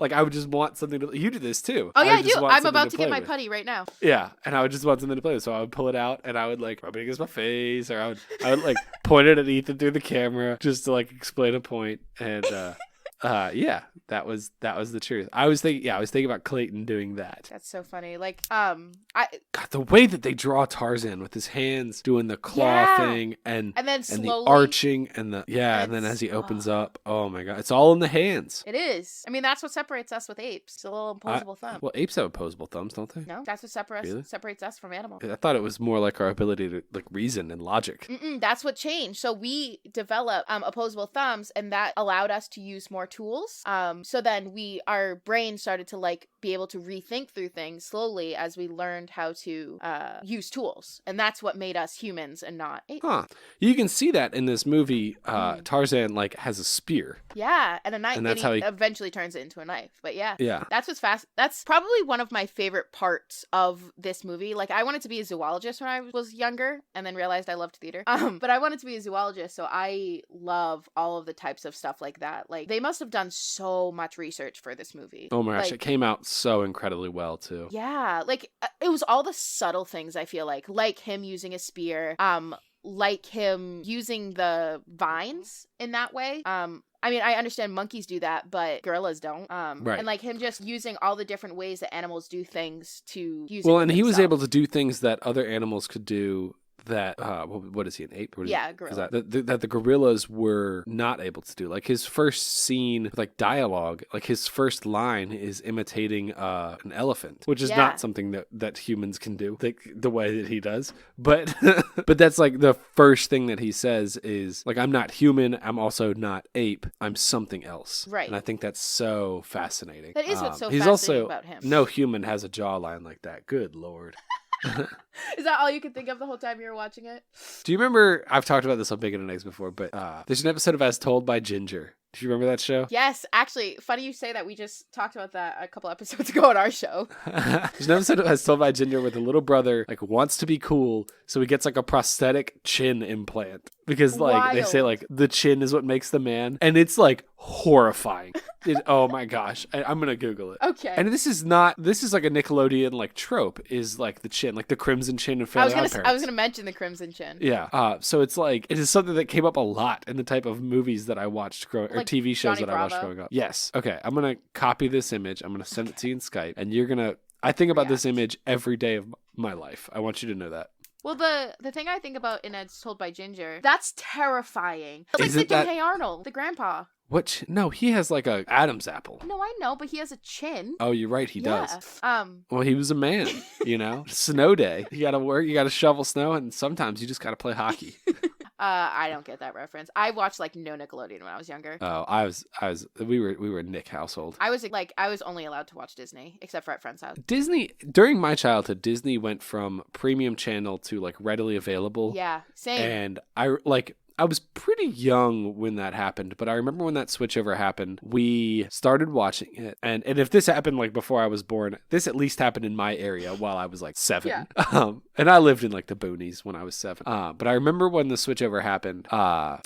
want something to. You do this too. Oh yeah, I do. I'm about to get my putty right now. Yeah, and I would just want something to play with, so I would pull it out and I would like rub it against my face, or I would like point it at Ethan through the camera just to like explain a point. And yeah, that was the truth. I was thinking about Clayton doing that. That's so funny. Like, God, the way that they draw Tarzan with his hands doing the claw thing and then slowly, the arching and and then as he opens up, oh my God, it's all in the hands. It is. I mean, that's what separates us with apes. It's a little opposable thumb. Well, apes have opposable thumbs, don't they? No, that's what separates us from animals. I thought it was more like our ability to like reason and logic. That's what changed. So we developed opposable thumbs, and that allowed us to use more tools. So then our brain started to like be able to rethink through things slowly as we learned how to use tools, and that's what made us humans and not apes. Huh. You can see that in this movie. Tarzan like has a spear. Yeah, and a knife. And that's how he eventually turns it into a knife. But yeah, that's what's fast. That's probably one of my favorite parts of this movie. Like, I wanted to be a zoologist when I was younger, and then realized I loved theater. But I wanted to be a zoologist, so I love all of the types of stuff like that. Like, they must have done so much research for this movie. Oh my gosh, it came out so incredibly well too. Yeah, like it was all the subtle things, I feel like him using a spear, like him using the vines in that way. I mean, I understand monkeys do that, but gorillas don't. Right. And like him just using all the different ways that animals do things to use. Well, and he was able to do things that other animals could do. That what is he, an ape? Gorilla. That the gorillas were not able to do. Like his first scene with like dialogue, like his first line is imitating an elephant, which is not something that humans can do the way that he does. But but that's like the first thing that he says is like, I'm not human, I'm also not ape, I'm something else. Right. And I think that's so fascinating. That is what's so fascinating fascinating about him. No human has a jawline like that. Good Lord. Is that all you could think of the whole time you were watching it? Do you remember, I've talked about this on Bacon and Eggs before, but there's an episode of As Told by Ginger Do you remember that show? Yes, actually, funny you say that. We just talked about that a couple episodes ago on our show. There's an episode as told by Ginger where the little brother like wants to be cool, so he gets like a prosthetic chin implant because like they say like the chin is what makes the man, and it's like horrifying. Oh my gosh, I'm gonna Google it. Okay. And this is like a Nickelodeon like trope is like the chin, like the crimson chin and Fairly Odd Parents. I was gonna mention the crimson chin. Yeah. So it's like it is something that came up a lot in the type of movies that I watched or TV shows Johnny that I watched growing up. Yes. Okay. I'm gonna copy this image. I'm gonna send it to you in Skype, and you're gonna. I think about this image every day of my life. I want you to know that. Well, the thing I think about in It's Told by Ginger, that's terrifying. It's like Victor Hey Arnold, the grandpa. What? No, he has like a Adam's apple. No, I know, but he has a chin. Oh, you're right. He does. Well, he was a man, Snow day. You gotta work, you gotta shovel snow, and sometimes you just gotta play hockey. I don't get that reference. I watched like no Nickelodeon when I was younger. Oh, we were a Nick household. I was only allowed to watch Disney, except for at friends' house. Disney, during my childhood, Disney went from premium channel to like readily available. Yeah, same. And I was pretty young when that happened, but I remember when that switchover happened, we started watching it. And if this happened like before I was born, this at least happened in my area while I was like 7. Yeah. And I lived in like the boonies when I was 7. But I remember when the switchover happened,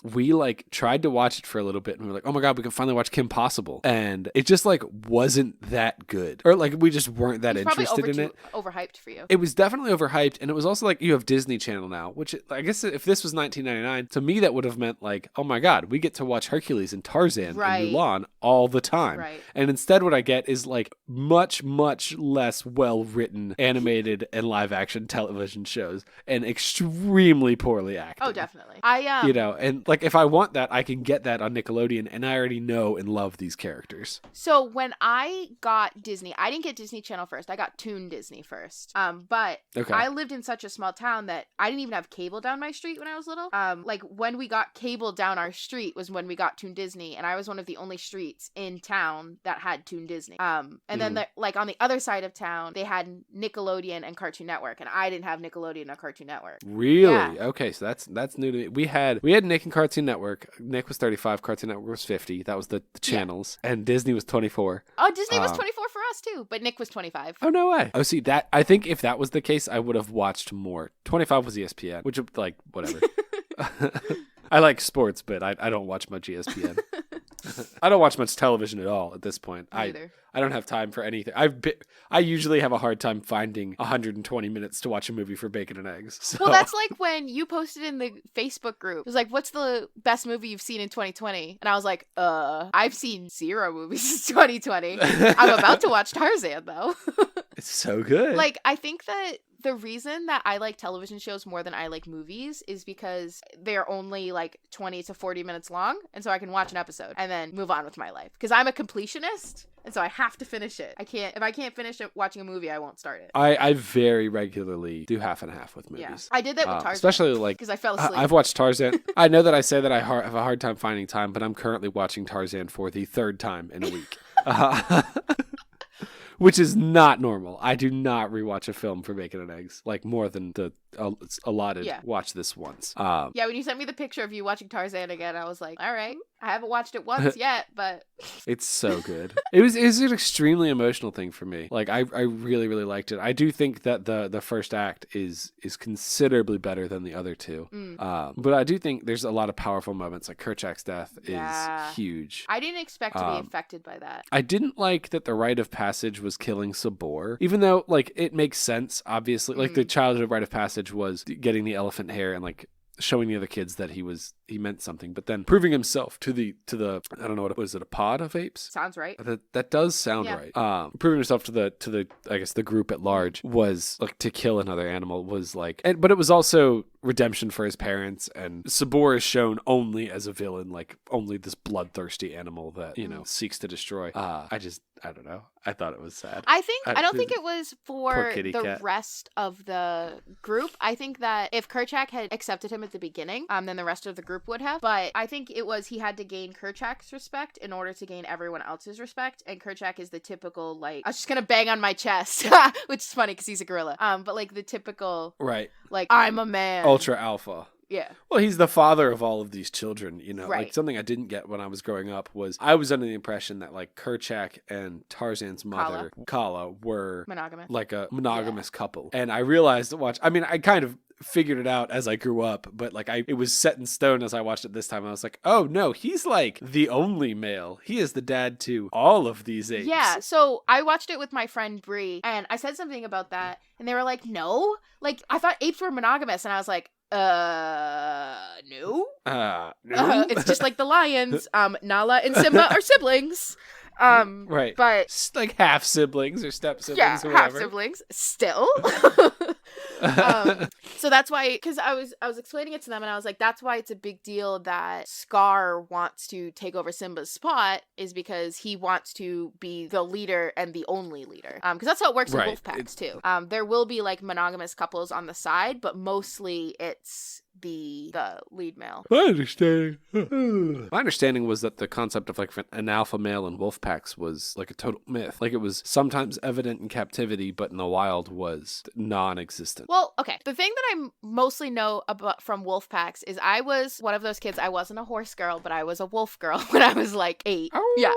we like tried to watch it for a little bit and we were like, oh my God, we can finally watch Kim Possible. And it just like wasn't that good. Or like we just weren't that interested in it. Overhyped for you. It was definitely overhyped. And it was also like you have Disney Channel now, which I guess if this was 1999, to me that would have meant like, oh my God, we get to watch Hercules and Tarzan and Mulan all the time. Right. And instead what I get is like much, much less well-written animated and live-action television shows and extremely poorly acted. Oh, definitely. And like if I want that, I can get that on Nickelodeon and I already know and love these characters. So when I got Disney, I didn't get Disney Channel first. I got Toon Disney first. But I lived in such a small town that I didn't even have cable down my street when I was little. Like when we got cable down our street was when we got Toon Disney, and I was one of the only streets in town that had Toon Disney. And then like on the other side of town, they had Nickelodeon and Cartoon Network, and I didn't have Nickelodeon or Cartoon Network. Really? Yeah. Okay, so that's new to me. We had Nick and Cartoon Network. Nick was 35, Cartoon Network was 50. That was the channels, and Disney was 24. Oh, Disney was 24 for us too, but Nick was 25. Oh, no way. Oh, see that. I think if that was the case, I would have watched more. 25 was ESPN, which like whatever. I like sports, but I don't watch much ESPN. I don't watch much television at all at this point. Neither. I don't have time for anything. I usually have a hard time finding 120 minutes to watch a movie for Bacon and Eggs. So. Well, that's like when you posted in the Facebook group. It was like, what's the best movie you've seen in 2020? And I was like, I've seen 0 movies in 2020. I'm about to watch Tarzan, though. It's so good. Like, I think that the reason that I like television shows more than I like movies is because they're only like 20 to 40 minutes long. And so I can watch an episode and then move on with my life. Because I'm a completionist. And so I have to finish it. If I can't finish it watching a movie, I won't start it. I very regularly do half and half with movies. Yeah. I did that with Tarzan. Especially like... because I fell asleep. I've watched Tarzan. I know that I say that I have a hard time finding time, but I'm currently watching Tarzan for the 3rd time in a week. Which is not normal. I do not rewatch a film for Bacon and Eggs, like more than the allotted. Yeah. Watch this once. When you sent me the picture of you watching Tarzan again, I was like, all right, I haven't watched it once yet, but it's so good. It was an extremely emotional thing for me. Like I really, really liked it. I do think that the first act is considerably better than the other two. But I do think there's a lot of powerful moments. Like Kerchak's death is huge. I didn't expect to be affected by that. I didn't like that the rite of passage was killing Sabor, even though like it makes sense. Obviously, like the childhood rite of passage was getting the elephant hair and like showing the other kids that he meant something, but then proving himself to the I don't know what was it, a pod of apes? Sounds right. That does sound right. Proving himself to the I guess the group at large was like to kill another animal was like, but it was also redemption for his parents, and Sabor is shown only as a villain, like only this bloodthirsty animal that seeks to destroy. I don't know. I thought it was sad. I don't think it was for the cat. Rest of the group. I think that if Kerchak had accepted him at the beginning, then the rest of the group would have. But I think it was he had to gain Kerchak's respect in order to gain everyone else's respect. And Kerchak is the typical, like, I was just gonna bang on my chest, which is funny because he's a gorilla. But like the typical, right, like I'm a man, ultra alpha. Yeah. Well, he's the father of all of these children, you know. Right. Like, something I didn't get when I was growing up was I was under the impression that, like, Kerchak and Tarzan's mother, Kala, were Monogamous. like a monogamous couple. And I realized I kind of figured it out as I grew up, but like it was set in stone as I watched it this time. I was like, oh no, he's like the only male. He is the dad to all of these apes. Yeah, so I watched it with my friend Bree, and I said something about that, and they were like, no? Like, I thought apes were monogamous, and I was like, no? No. It's just like the lions. Nala and Simba are siblings. Right. But like half siblings or step siblings or half whatever. siblings still. So that's why, because I was explaining it to them, and I was like, that's why it's a big deal that Scar wants to take over Simba's spot, is because he wants to be the leader and the only leader. Because that's how it works in wolf packs too. There will be like monogamous couples on the side, but mostly it's the lead male. My understanding was that the concept of like an alpha male in wolf packs was like a total myth. Like, it was sometimes evident in captivity, but in the wild was non-existent. Well, okay. The thing that I mostly know about from wolf packs is I was one of those kids. I wasn't a horse girl, but I was a wolf girl when I was like 8. Oh. Yeah.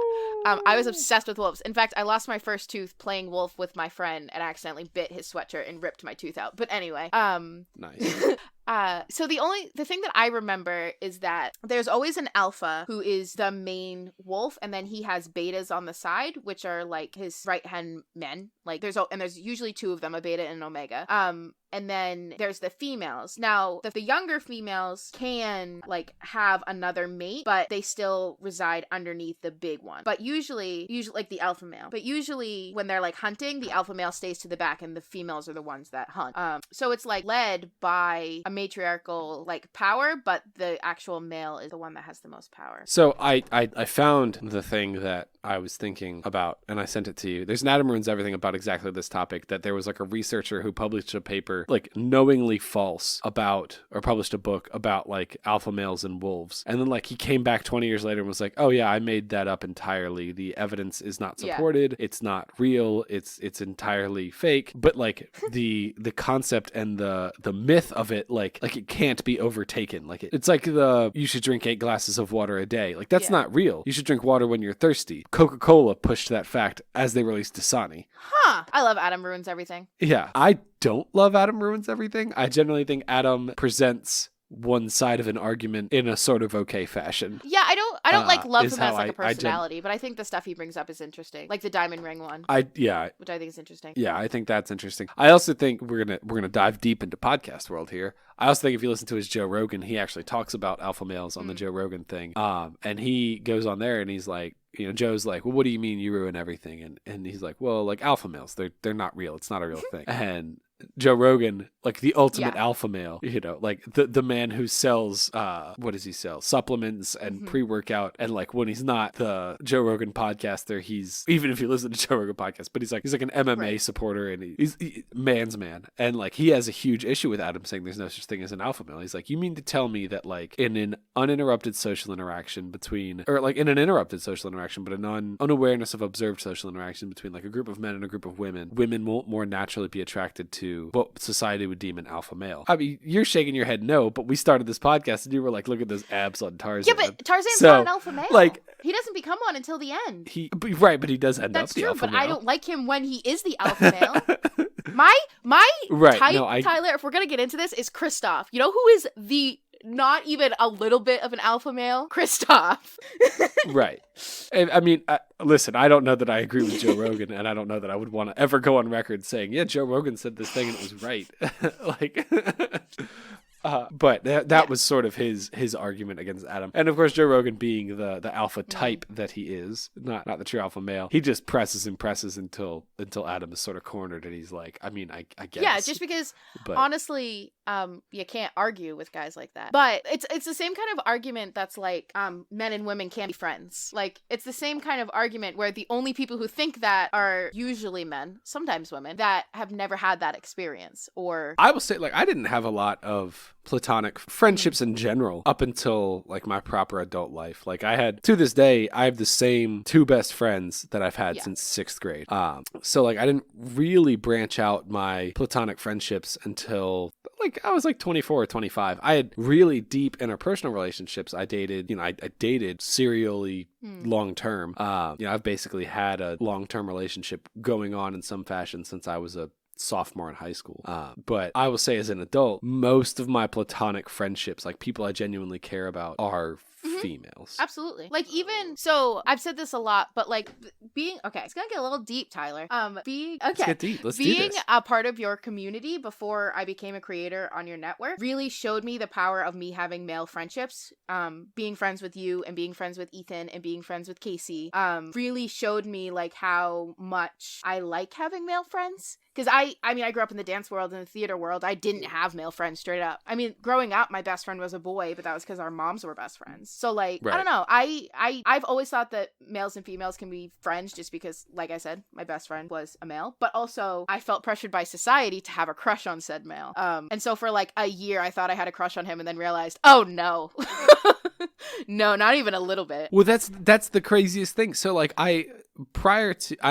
I was obsessed with wolves. In fact, I lost my first tooth playing wolf with my friend and accidentally bit his sweatshirt and ripped my tooth out. But anyway, Nice. So the thing that I remember is that there's always an alpha who is the main wolf, and then he has betas on the side, which are like his right-hand men. Like there's usually 2 of them, a beta and an omega. And then there's the females. Now, the younger females can, like, have another mate, but they still reside underneath the big one. But usually, like, the alpha male. But usually, when they're, like, hunting, the alpha male stays to the back, and the females are the ones that hunt. So it's, like, led by a matriarchal, like, power, but the actual male is the one that has the most power. So I found the thing that I was thinking about, and I sent it to you. There's an Adam Ruins Everything about exactly this topic, that there was, like, a researcher who published a paper, like, knowingly false about, or published a book about, like, alpha males and wolves. And then, like, he came back 20 years later and was like, oh yeah, I made that up entirely. The evidence is not supported. Yeah. It's not real. It's entirely fake. But, like, the concept and the myth of it, like it can't be overtaken. Like, it's like you should drink 8 glasses of water a day. Like, that's not real. You should drink water when you're thirsty. Coca-Cola pushed that fact as they released Dasani. Huh. I love Adam Ruins Everything. Yeah. I don't love Adam Ruins Everything. I generally think Adam presents one side of an argument in a sort of okay fashion. Yeah, I don't like love him as like a I personality, but I think the stuff he brings up is interesting. Like the diamond ring one. Which I think is interesting. Yeah, I think that's interesting. I also think we're gonna dive deep into podcast world here. I also think if you listen to his Joe Rogan, he actually talks about alpha males on the Joe Rogan thing. And he goes on there and he's like, you know, Joe's like, well, what do you mean you ruin everything? And he's like, well, like, alpha males, they're not real. It's not a real thing. And Joe Rogan, like the ultimate alpha male, you know, like the man who sells, what does he sell? Supplements and pre-workout. And like when he's not the Joe Rogan podcaster, even if you listen to Joe Rogan podcast, but he's like an MMA supporter, and he's man's man. And like he has a huge issue with Adam saying there's no such thing as an alpha male. He's like, you mean to tell me that like in an uninterrupted social interaction but an unawareness of observed social interaction between like a group of men and a group of women won't more naturally be attracted to what society would deem an alpha male? I mean, you're shaking your head no, but we started this podcast and you were like, look at those abs on Tarzan. Yeah, but Tarzan's not an alpha male. Like, he doesn't become one until the end. But he does end up the alpha male. That's true, but I don't like him when he is the alpha male. Tyler, if we're going to get into this, is Kristoff. You know who is the not even a little bit of an alpha male? Kristoff. Right. And, I mean, listen, I don't know that I agree with Joe Rogan, and I don't know that I would want to ever go on record saying, yeah, Joe Rogan said this thing and it was right. Like... But that was sort of his argument against Adam. And of course, Joe Rogan being the alpha type that he is, not the true alpha male, he just presses until Adam is sort of cornered and he's like, I mean, I guess. Yeah, just because honestly, you can't argue with guys like that. But it's the same kind of argument that's like men and women can't be friends. Like it's the same kind of argument where the only people who think that are usually men, sometimes women, that have never had that experience. Or I will say, like, I didn't have a lot of platonic friendships in general up until like my proper adult life. Like to this day, I have the same two best friends that I've had since 6th grade. So like I didn't really branch out my platonic friendships until like I was like 24 or 25. I had really deep interpersonal relationships. I dated serially long term. I've basically had a long-term relationship going on in some fashion since I was a sophomore in high school. But I will say as an adult, most of my platonic friendships, like people I genuinely care about, are females. Absolutely. Like even so I've said this a lot, but like it's gonna get a little deep, Tyler. Let's get deep. Let's do being this. a part of your community before I became a creator on your network really showed me the power of me having male friendships. Being friends with you and being friends with Ethan and being friends with Casey really showed me like how much I like having male friends. Because I grew up in the dance world and the theater world. I didn't have male friends straight up. I mean, growing up, my best friend was a boy, but that was because our moms were best friends. So like, I don't know. I've always thought that males and females can be friends just because, like I said, my best friend was a male. But also, I felt pressured by society to have a crush on said male. And so for like a year, I thought I had a crush on him and then realized, oh no. No, not even a little bit. Well, that's the craziest thing. So like I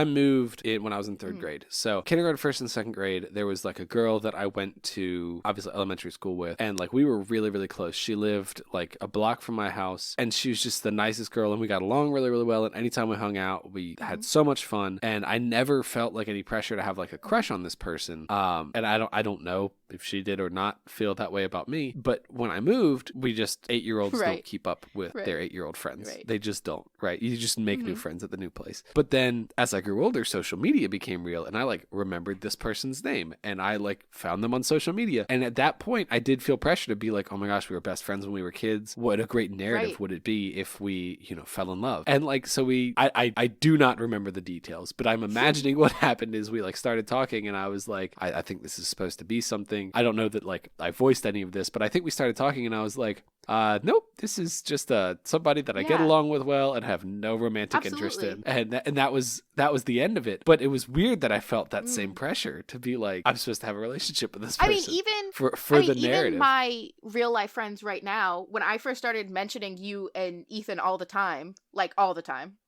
moved in when I was in 3rd grade. So kindergarten, 1st and 2nd grade, there was like a girl that I went to obviously elementary school with, and like we were really, really close. She lived like a block from my house, and she was just the nicest girl, and we got along really, really well. And anytime we hung out, we had so much fun, and I never felt like any pressure to have like a crush on this person. And I don't know if she did or not feel that way about me. But when I moved, we just 8-year-olds don't keep up with their 8-year-old friends. Right. They just don't, right? You just make new friends at the new place. But then as I grew older, social media became real, and I like remembered this person's name, and I like found them on social media. And at that point, I did feel pressure to be like, oh my gosh, we were best friends when we were kids. What a great narrative would it be if we, fell in love? And like, so I do not remember the details, but I'm imagining what happened is we like started talking, and I was like, I think this is supposed to be something. I don't know that like I voiced any of this, but I think we started talking, and I was like, nope, this is just somebody that I get along with well and have no romantic interest in. And that was the end of it. But it was weird that I felt that same pressure to be like, I'm supposed to have a relationship with this person. I mean, even for the narrative. Even my real life friends right now, when I first started mentioning you and Ethan all the time,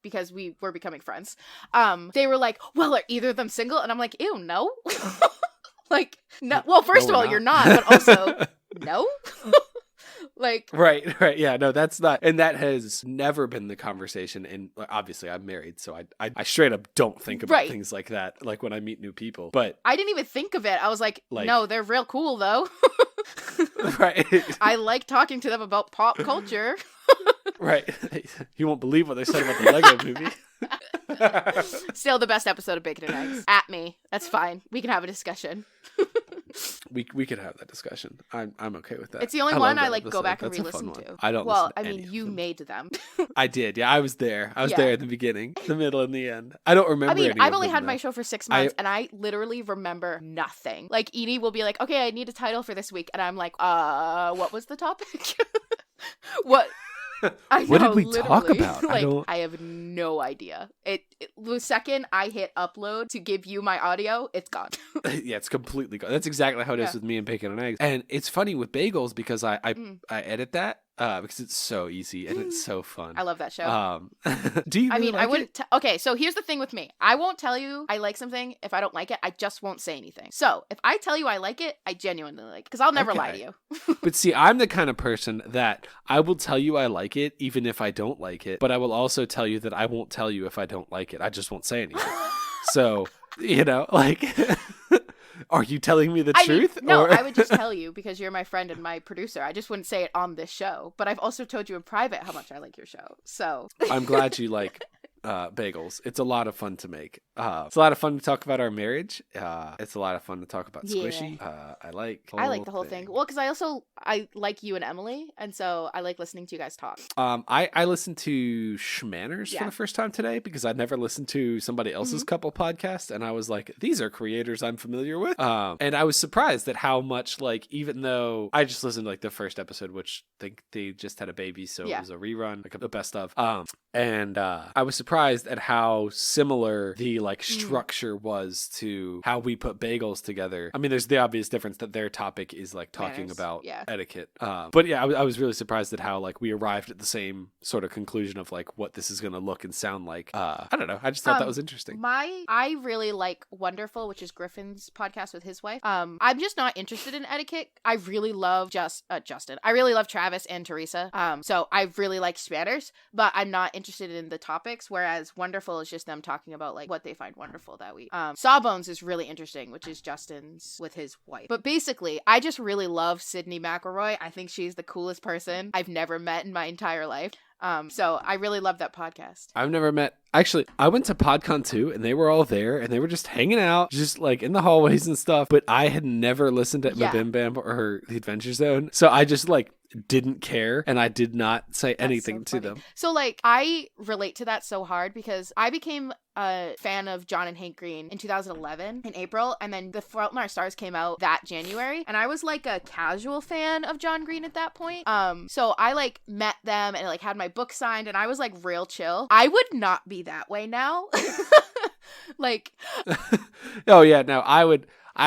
because we were becoming friends, they were like, well, are either of them single? And I'm like, ew, no. Like, no. Well, first of all, you're not, but also, no. Like, right, yeah, no, that's not, and that has never been the conversation. And obviously I'm married, so I straight up don't think about things like that, like when I meet new people. But I didn't even think of it. I was like no, they're real cool though. Right. I like talking to them about pop culture. Right. You won't believe what they said about the Lego movie. Still the best episode of Bacon and Eggs. At me. That's fine. We can have a discussion. We could have that discussion. I'm okay with that. It's the only one I like go back and re-listen to. I don't. Well, I mean, you made them. I did. Yeah, I was there. I was there at the beginning, the middle, and the end. I don't remember. I mean, I've only had my show for 6 months, and I literally remember nothing. Like Edie will be like, "Okay, I need a title for this week," and I'm like, what was the topic? What? I know, what did we talk about? Like, I have no idea. The second I hit upload to give you my audio, it's gone. Yeah, it's completely gone. That's exactly how it is with me and Bacon and Eggs. And it's funny with bagels because I edit that. Because it's so easy and it's so fun. I love that show. Do you? Really I wouldn't. Okay, so here's the thing with me. I won't tell you I like something if I don't like it. I just won't say anything. So if I tell you I like it, I genuinely like it because I'll never lie to you. But see, I'm the kind of person that I will tell you I like it even if I don't like it. But I will also tell you that I won't tell you if I don't like it. I just won't say anything. So like. Are you telling me the truth? No, I would just tell you because you're my friend and my producer. I just wouldn't say it on this show. But I've also told you in private how much I like your show. So I'm glad you like bagels. It's a lot of fun to make. It's a lot of fun to talk about our marriage. It's a lot of fun to talk about Squishy. I like the whole thing. Well, because I like you and Emily, and so I like listening to you guys talk. I listened to Schmanners for the first time today because I'd never listened to somebody else's couple podcast, and I was like, these are creators I'm familiar with. And I was surprised at how much, like, even though I just listened to like the first episode, which they just had a baby, so it was a rerun, like a best of. And I was surprised surprised at how similar the like structure was to how we put bagels together. I mean, there's the obvious difference that their topic is like talking Manners, about yeah. etiquette. But yeah, I was really surprised at how like we arrived at the same sort of conclusion of like what this is going to look and sound like. I don't know. I just thought that was interesting. I really like Wonderful, which is Griffin's podcast with his wife. I'm just not interested in etiquette. I really love Justin. I really love Travis and Teresa. So I really like Spanners, but I'm not interested in the topics. Whereas Wonderful is just them talking about like what they find wonderful that week. Sawbones is really interesting, which is Justin's with his wife. But basically, I just really love Sydney McElroy. I think she's the coolest person I've never met in my entire life. So I really love that podcast. I've never met. Actually, I went to PodCon 2 and they were all there and they were just hanging out, just like in the hallways and stuff. But I had never listened to Mabim Bam or The Adventure Zone. So I just like didn't care and I did not say anything to them. So like I relate to that so hard because I became a fan of John and Hank Green in 2011 in April, and then The Fault in Our Stars came out that January, and I was like a casual fan of John Green at that point. So I like met them and like had my book signed and I was like real chill. I would not be that way now. Like oh yeah, no, I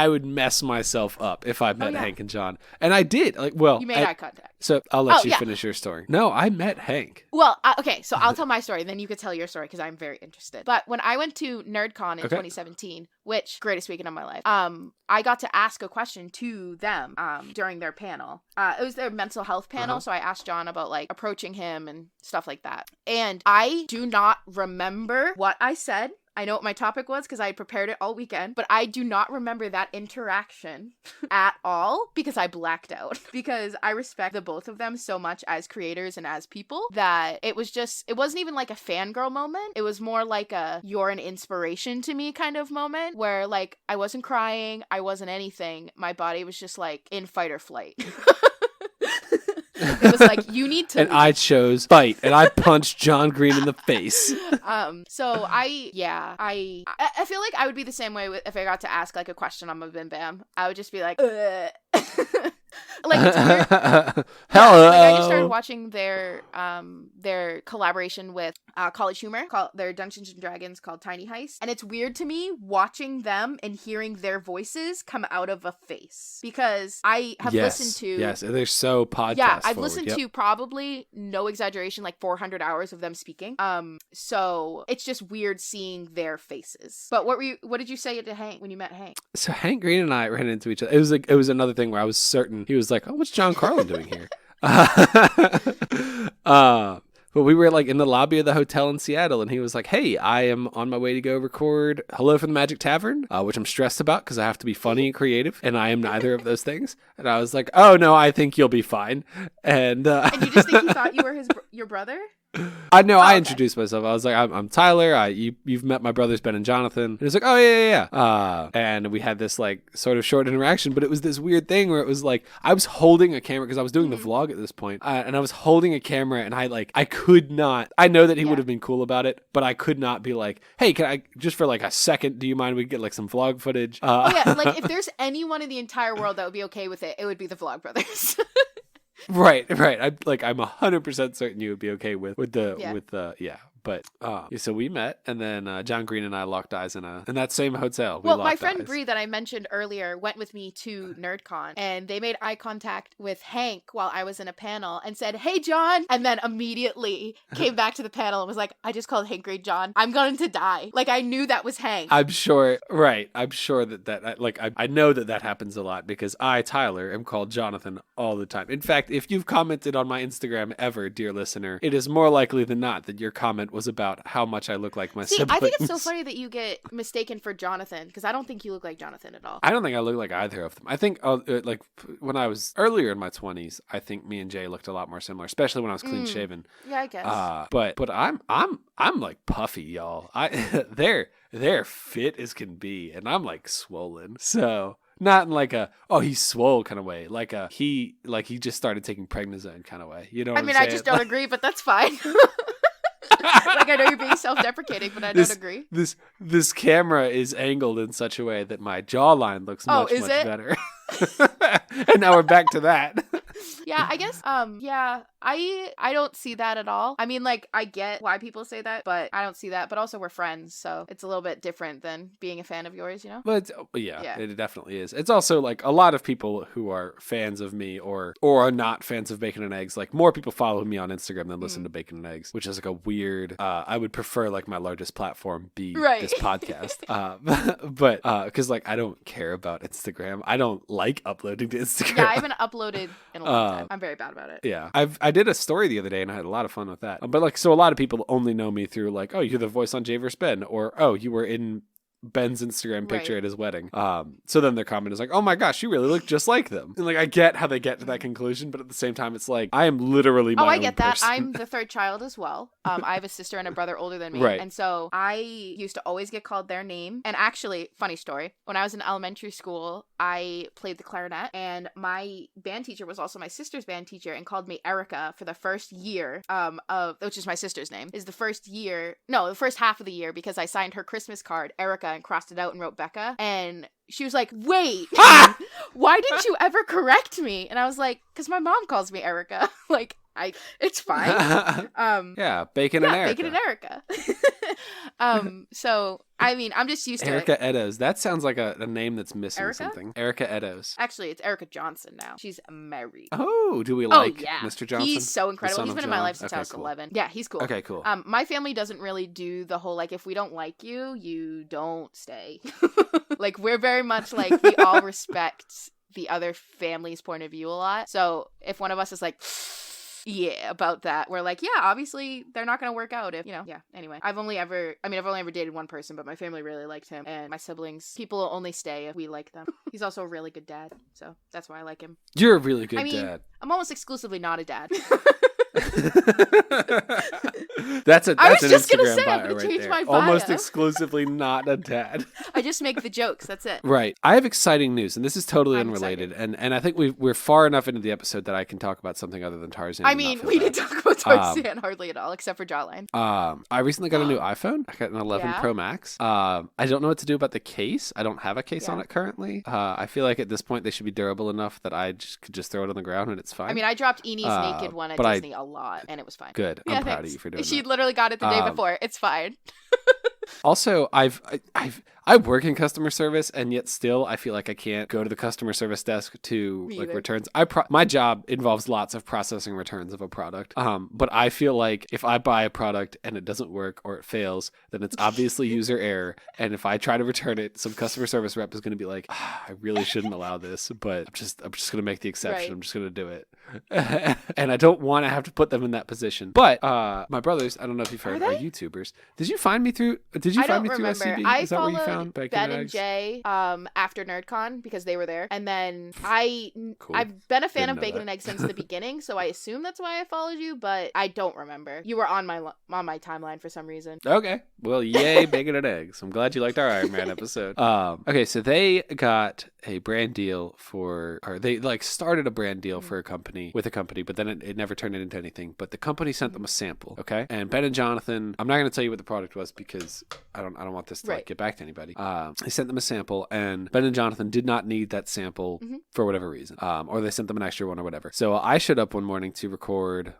would mess myself up if I met Hank and John. And I did. Like, well, you made eye contact. So I'll let you finish your story. No, I met Hank. Well, okay, so I'll tell my story, and then you could tell your story because I'm very interested. But when I went to NerdCon in 2017, which greatest weekend of my life, I got to ask a question to them during their panel. It was their mental health panel, so I asked John about like approaching him and stuff like that. And I do not remember what I said. I know what my topic was because I had prepared it all weekend, but I do not remember that interaction at all because I blacked out. Because I respect the both of them so much as creators and as people that it wasn't even like a fangirl moment. It was more like a you're an inspiration to me kind of moment where like I wasn't crying, I wasn't anything. My body was just like in fight or flight. It was like, you need to and leave. I chose fight, and I punched John Green in the face. So I feel like I would be the same way if I got to ask like a question on Mabim Bam. I would just be like, like it's weird. Hello. Like I just started watching their collaboration with College Humor, called their Dungeons and Dragons called Tiny Heist, and it's weird to me watching them and hearing their voices come out of a face because I have listened to they're so podcast. Yeah, I've listened to probably no exaggeration like 400 hours of them speaking. So it's just weird seeing their faces. But what did you say to Hank when you met Hank? So Hank Green and I ran into each other. It was another thing where I was certain he was like, "Oh, what's John Carlin doing here?" But we were like in the lobby of the hotel in Seattle, and he was like, "Hey, I am on my way to go record Hello from the Magic Tavern," which I'm stressed about because I have to be funny and creative, and I am neither of those things. And I was like, "Oh no, I think you'll be fine." And you just think he thought you were your brother? I know. I introduced myself. I was like, I'm Tyler. You've met my brothers Ben and Jonathan. And he was like, oh yeah. And we had this like sort of short interaction, but it was this weird thing where it was like I was holding a camera because I was doing the vlog at this point, and I was holding a camera, and I could not. I know that he would have been cool about it, but I could not be like, hey, can I just for like a second? Do you mind we get like some vlog footage? Like if there's anyone in the entire world that would be okay with it, it would be the Vlog Brothers. Right. I'm 100% certain you would be okay with But so we met, and then John Green and I locked eyes in that same hotel. Well, my friend Bree that I mentioned earlier went with me to NerdCon, and they made eye contact with Hank while I was in a panel and said, "Hey, John," and then immediately came back to the panel and was like, "I just called Hank Green John. I'm going to die." Like I knew that was Hank. I'm sure. Right. I'm sure that I know that happens a lot because I, Tyler, am called Jonathan all the time. In fact, if you've commented on my Instagram ever, dear listener, it is more likely than not that your comment was about how much I look like my siblings. I think it's so funny that you get mistaken for Jonathan because I don't think you look like Jonathan at all. I don't think I look like either of them. I think like when I was earlier in my 20s, I think me and Jay looked a lot more similar, especially when I was clean shaven. Yeah, I guess. But I'm like puffy, y'all. They're fit as can be, and I'm like swollen. So. Not in like he's swole kind of way, like he just started taking prednisone kind of way. You know what I'm saying? I just don't agree, but that's fine. Like I know you're being self-deprecating, but I don't agree. This camera is angled in such a way that my jawline looks much better. And now we're back to that. Yeah, I guess, yeah, I don't see that at all. I mean, like, I get why people say that, but I don't see that. But also, we're friends, so it's a little bit different than being a fan of yours, you know? But yeah, it definitely is. It's also like a lot of people who are fans of me or are not fans of Bacon and Eggs. Like more people follow me on Instagram than listen to Bacon and Eggs, which is like a weird. I would prefer like my largest platform be this podcast. But because like I don't care about Instagram. I don't like uploading to Instagram. Yeah, I haven't uploaded in a long time. I'm very bad about it. Yeah, I did a story the other day and I had a lot of fun with that. But like, so a lot of people only know me through like, oh, you're the voice on Jay vs. Ben, or oh, you were in Ben's Instagram picture at his wedding. So then their comment is like, oh my gosh, you really look just like them. And like, I get how they get to that conclusion, but at the same time, it's like, I am literally my own I get that. person. I'm the third child as well. I have a sister and a brother older than me. Right. And so I used to always get called their name. And actually, funny story, when I was in elementary school, I played the clarinet and my band teacher was also my sister's band teacher and called me Erica for the first year which is my sister's name, is the first half of the year, because I signed her Christmas card, Erica, and crossed it out and wrote Becca. And she was like, wait, why didn't you ever correct me? And I was like, because my mom calls me Erica. Like, it's fine. Yeah, Bacon and Erica. Bacon and Erica. So, I mean, I'm just used to Erica Eddows. That sounds like a name that's missing Erica? something. Erica Eddows. Actually, it's Erica Johnson now. She's married. Oh, do we like Mr. Johnson? He's so incredible. He's been in my life since I was cool. 11. Yeah, he's cool. Okay, cool. My family doesn't really do the whole, like, if we don't like you, you don't stay. Like, we're very much like, we all respect the other family's point of view a lot. So if one of us is like, yeah, about that, we're like, yeah, obviously they're not gonna work out if, anyway. I've only ever dated one person, but my family really liked him, and my siblings, people will only stay if we like them. He's also a really good dad, so that's why I like him. You're a really good dad. I'm almost exclusively not a dad. That's an Instagram bio I'm gonna right change there. my bio. Almost exclusively not a dad. I just make the jokes, that's it. Right. I have exciting news, and this is totally unrelated. And I think we're far enough into the episode that I can talk about something other than Tarzan. I mean, we didn't talk about Tarzan hardly at all, except for Jawline. I recently got a new iPhone. I got an 11 Pro Max. I don't know what to do about the case. I don't have a case on it currently. I feel like at this point they should be durable enough that I could just throw it on the ground and it's fine. I mean, I dropped Enid's naked one at Disney a lot, and it was fine. Good. I'm proud of you for doing that. She literally got it the day before. It's fine. Also, I work in customer service, and yet still I feel like I can't go to the customer service desk to returns. My job involves lots of processing returns of a product. But I feel like if I buy a product and it doesn't work or it fails, then it's obviously user error. And if I try to return it, some customer service rep is going to be like, I really shouldn't allow this, but I'm just going to make the exception. Right. I'm just going to do it. And I don't want to have to put them in that position. But my brothers, I don't know if you've heard, are YouTubers. Did you find me through SCB? I Is that where you followed found Ben Bacon and Jay after NerdCon because they were there, and then I've been a fan of Bacon and Eggs since the beginning, so I assume that's why I followed you, but I don't remember. You were on my timeline for some reason. Okay, well, yay, Bacon and Eggs. I'm glad you liked our Iron Man episode. Okay, so they got a brand deal they started a brand deal for a company, but then it never turned it into anything. But the company sent them a sample, okay? And Ben and Jonathan, I'm not going to tell you what the product was because I don't want this to get back to anybody. They sent them a sample, and Ben and Jonathan did not need that sample for whatever reason, or they sent them an extra one or whatever. So I showed up one morning to record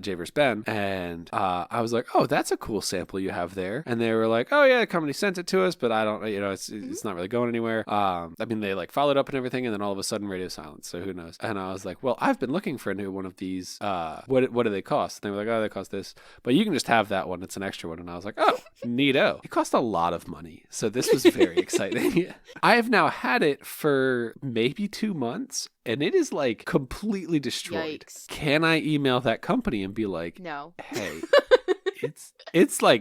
Jay vs. Ben, and I was like, oh, that's a cool sample you have there. And they were like, oh yeah, the company sent it to us, but I don't, it's not really going anywhere. I mean, they followed up and everything, and then all of a sudden radio silence, so who knows. And I was like, well, I've been looking for a new one of these. What do they cost? And they were like, oh, they cost this, but you can just have that one, it's an extra one. And I was like, oh, neato. It cost a lot of money, so this was very exciting. I have now had it for maybe 2 months, and it is completely destroyed. Yikes. Can I email that company and be like, no, hey, it's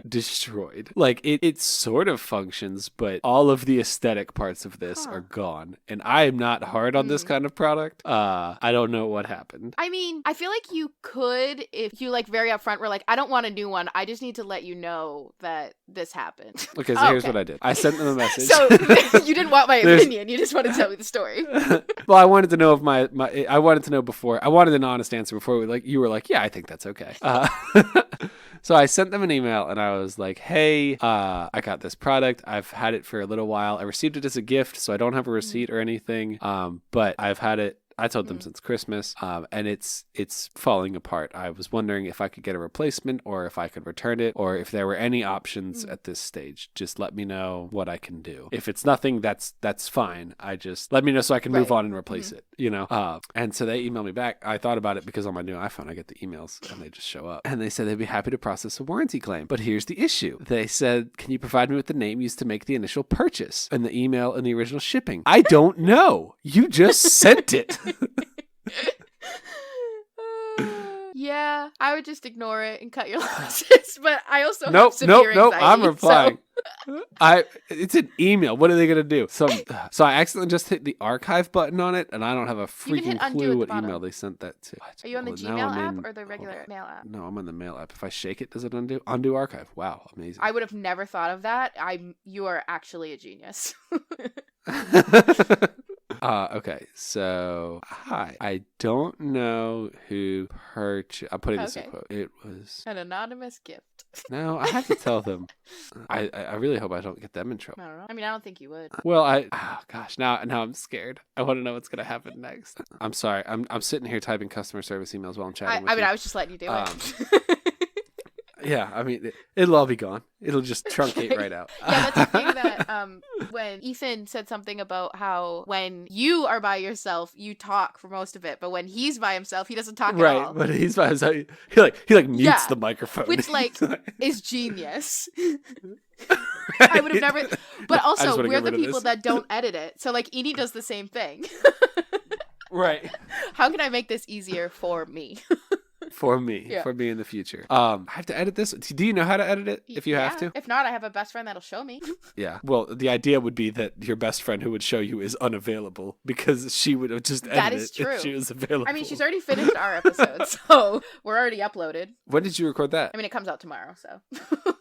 destroyed. It sort of functions, but all of the aesthetic parts of this are gone. And I am not hard on this kind of product. I don't know what happened. I mean, I feel like you could, if you very upfront were like, I don't want a new one. I just need to let you know that this happened. Okay, so here's what I did. I sent them a message. So you didn't want my opinion. You just wanted to tell me the story. Well, I wanted to know if I wanted to know before. I wanted an honest answer before you were like, yeah, I think that's okay. So I sent them an email and I was like, hey, I got this product. I've had it for a little while. I received it as a gift, so I don't have a receipt or anything. But I've had it I told them since Christmas, and it's falling apart. I was wondering if I could get a replacement or if I could return it or if there were any options at this stage. Just let me know what I can do. If it's nothing, that's fine. I just let me know so I can move on and replace it, you know? And so they emailed me back. I thought about it because on my new iPhone, I get the emails and they just show up. And they said they'd be happy to process a warranty claim. But here's the issue. They said, can you provide me with the name used to make the initial purchase and the email and the original shipping? I don't know. You just sent it. Yeah, I would just ignore it and cut your losses, but I also have severe anxiety. I'm replying. It's an email. What are they gonna do? So I accidentally just hit the archive button on it, and I don't have a freaking clue what email they sent that to. Are you on the Gmail app or the regular mail app? No, I'm on the mail app. If I shake it, does it undo? Undo archive. Wow, amazing. I would have never thought of that. You are actually a genius. Okay, so hi. I don't know who purchased. I'm putting this in quote. It was an anonymous gift. No, I have to tell them. I really hope I don't get them in trouble. I don't know. I mean, I don't think you would. Well, now I'm scared. I want to know what's gonna happen next. I'm sorry. I'm sitting here typing customer service emails while I'm chatting with you. I was just letting you do it. Yeah, I mean, it'll all be gone. It'll just truncate right out. Yeah, that's the thing that when Ethan said something about how when you are by yourself, you talk for most of it, but when he's by himself, he doesn't talk at all. Right, but he's by himself. He mutes the microphone. Which, is genius. I would have never... But also, we're the people that don't edit it. So, Edie does the same thing. Right. How can I make this easier for me? For me in the future. I have to edit this. Do you know how to edit it if you have to? If not, I have a best friend that'll show me. Yeah. Well, the idea would be that your best friend who would show you is unavailable because she would have just edited it if she was available. I mean, she's already finished our episode, so we're already uploaded. When did you record that? I mean, it comes out tomorrow, so.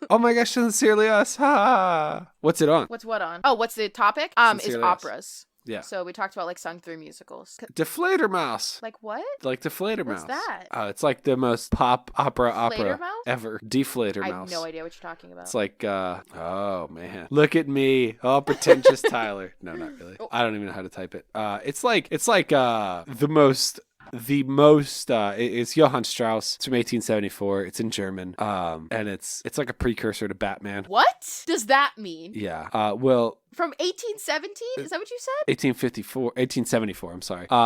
Oh my gosh, sincerely us. Ha! What's it on? What's what on? Oh, what's the topic? Is operas. Yeah. So we talked about sung through musicals. Deflator Mouse. Like what? Like Deflator Mouse. What's that? It's like the most pop opera Mouse? ever. Deflator Mouse. I have no idea what you're talking about. It's like, oh man, look at me, all pretentious Tyler. No, not really. I don't even know how to type it. It's like the most. It's Johann Strauss. It's from 1874. It's in German. And it's like a precursor to Batman. What does that mean? Yeah. Well. From 1817? Is that what you said? 1874. I'm sorry. Die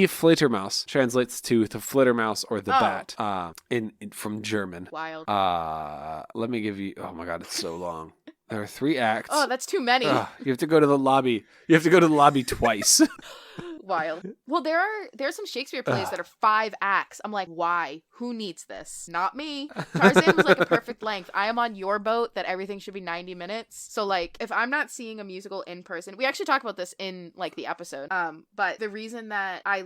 Flittermaus translates to the Flittermouse or the bat. From German. Wild. Let me give you. Oh my God, it's so long. There are 3 acts. Oh, that's too many. You have to go to the lobby. You have to go to the lobby twice. Wild. Well, there's some Shakespeare plays that are 5 acts. I'm like, why? Who needs this? Not me. Tarzan was a perfect length. I am on your boat that everything should be 90 minutes. So if I'm not seeing a musical in person, we actually talk about this in the episode. But the reason that I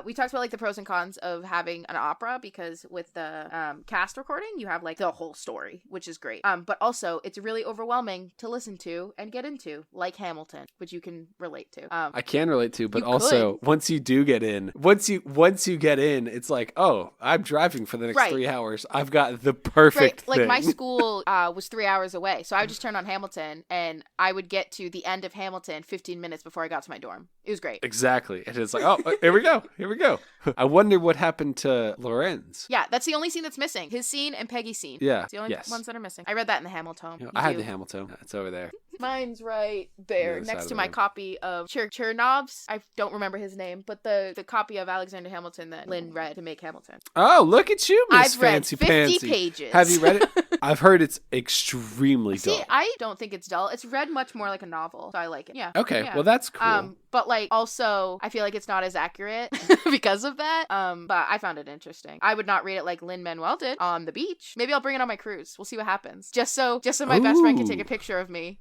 we talked about the pros and cons of having an opera because with the cast recording, you have the whole story, which is great. But also it's really overwhelming to listen to and get into, like Hamilton, which you can relate to. I can relate to, but also once you do get in, once you get in, it's like, oh, I'm driving for the next 3 hours. I've got the perfect thing. My school was 3 hours away, so I would just turn on Hamilton, and I would get to the end of Hamilton 15 minutes before I got to my dorm. It was great. Exactly. And it's like, oh, here we go. I wonder what happened to Lorenz. Yeah, that's the only scene that's missing. His scene and Peggy's scene. Yeah. It's the only ones that are missing. I read that in the Hamilton. I had the Hamilton. It's over there. Mine's right there, next to my copy of Chernov's. I don't remember his name, but the copy of Alexander Hamilton that Lynn read to make Hamilton. Oh, look at you, Miss I've read Fancy 50 Pansy. pages. Have you read it? I've heard it's extremely dull. See, I don't think it's dull. It's read much more like a novel, so I like it. Yeah. Okay, well that's cool. But also, I feel like it's not as accurate because of that. But I found it interesting. I would not read it like Lin-Manuel did on the beach. Maybe I'll bring it on my cruise. We'll see what happens. Just so my best friend can take a picture of me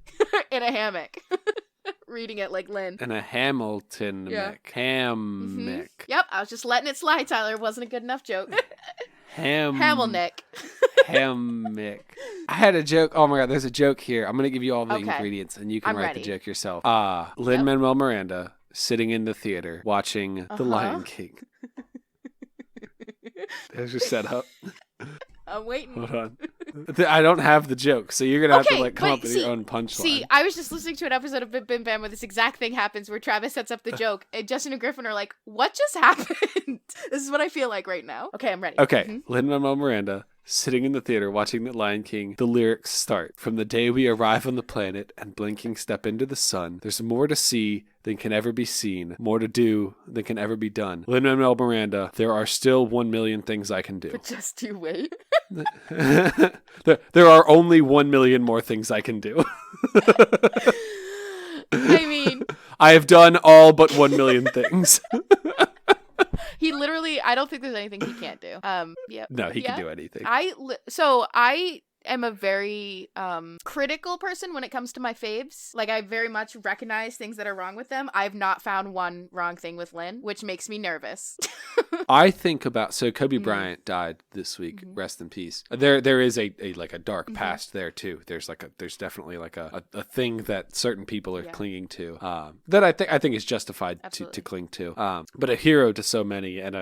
in a hammock. Reading it like Lynn. And a Hamilton hammock. Yep, I was just letting it slide, Tyler. It wasn't a good enough joke. Hammock. Hammock. I had a joke. Oh my God, there's a joke here. I'm going to give you all the ingredients and you can write the joke yourself. Lin-Manuel Miranda sitting in the theater watching The Lion King. There's your setup. I'm waiting. Hold on. I don't have the joke, so you're gonna have to Okay, like come but up with see- your own punchline. See, I was just listening to an episode of Bim Bim Bam where this exact thing happens, where Travis sets up the joke, and Justin and Griffin are like, "What just happened?" This is what I feel like right now. Okay, I'm ready. Okay, Lin-Manuel Miranda, sitting in the theater watching The Lion King, the lyrics start. From the day we arrive on the planet and blinking step into the sun, there's more to see than can ever be seen, more to do than can ever be done. Lin-Manuel Miranda, there are still 1,000,000 things I can do. But just you wait. There are only 1,000,000 more things I can do. I mean, I have done all but 1,000,000 things. he literally, I don't think there's anything he can't do. Yeah. No, he can do anything. So I am a very critical person when it comes to my faves. Like, I very much recognize things that are wrong with them. I've not found one wrong thing with Lynn, which makes me nervous. I think about, so Kobe Bryant died this week. Rest in peace. There is a dark past there too. There's definitely like a thing that certain people are clinging to, that I think is justified to cling to. But a hero to so many, and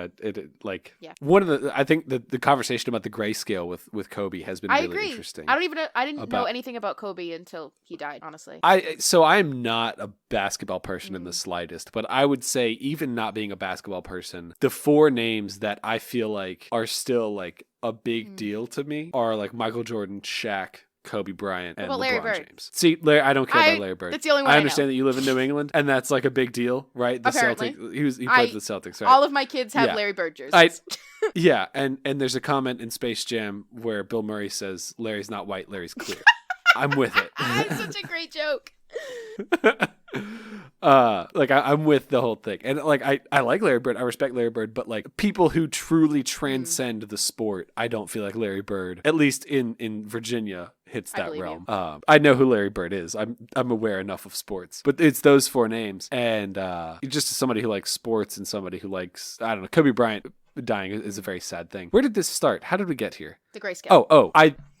one of the, I think the conversation about the grayscale with Kobe has been really interesting. I didn't know anything about Kobe until he died, honestly. So I'm not a basketball person in the slightest, but I would say, even not being a basketball person, the four names that I feel like are still like a big deal to me are like Michael Jordan, Shaq, Kobe Bryant, and LeBron James. See, I don't care about Larry Bird. That's the only one I understand that you live in New England, and that's like a big deal, right? The Apparently. Celtics. He played for the Celtics, right? All of my kids have Larry Bird jerseys. Yeah, and there's a comment in Space Jam where Bill Murray says, "Larry's not white, Larry's clear." I'm with it. It's such a great joke. I'm with the whole thing, and like I like Larry Bird, I respect Larry Bird, but like people who truly transcend the sport, I don't feel like Larry Bird, at least in Virginia, hits that realm. I know who Larry Bird is. I'm aware enough of sports, but it's those four names, and just as somebody who likes sports and somebody who likes, I don't know, Kobe Bryant dying is a very sad thing. Where did this start? How did we get here? The grayscale.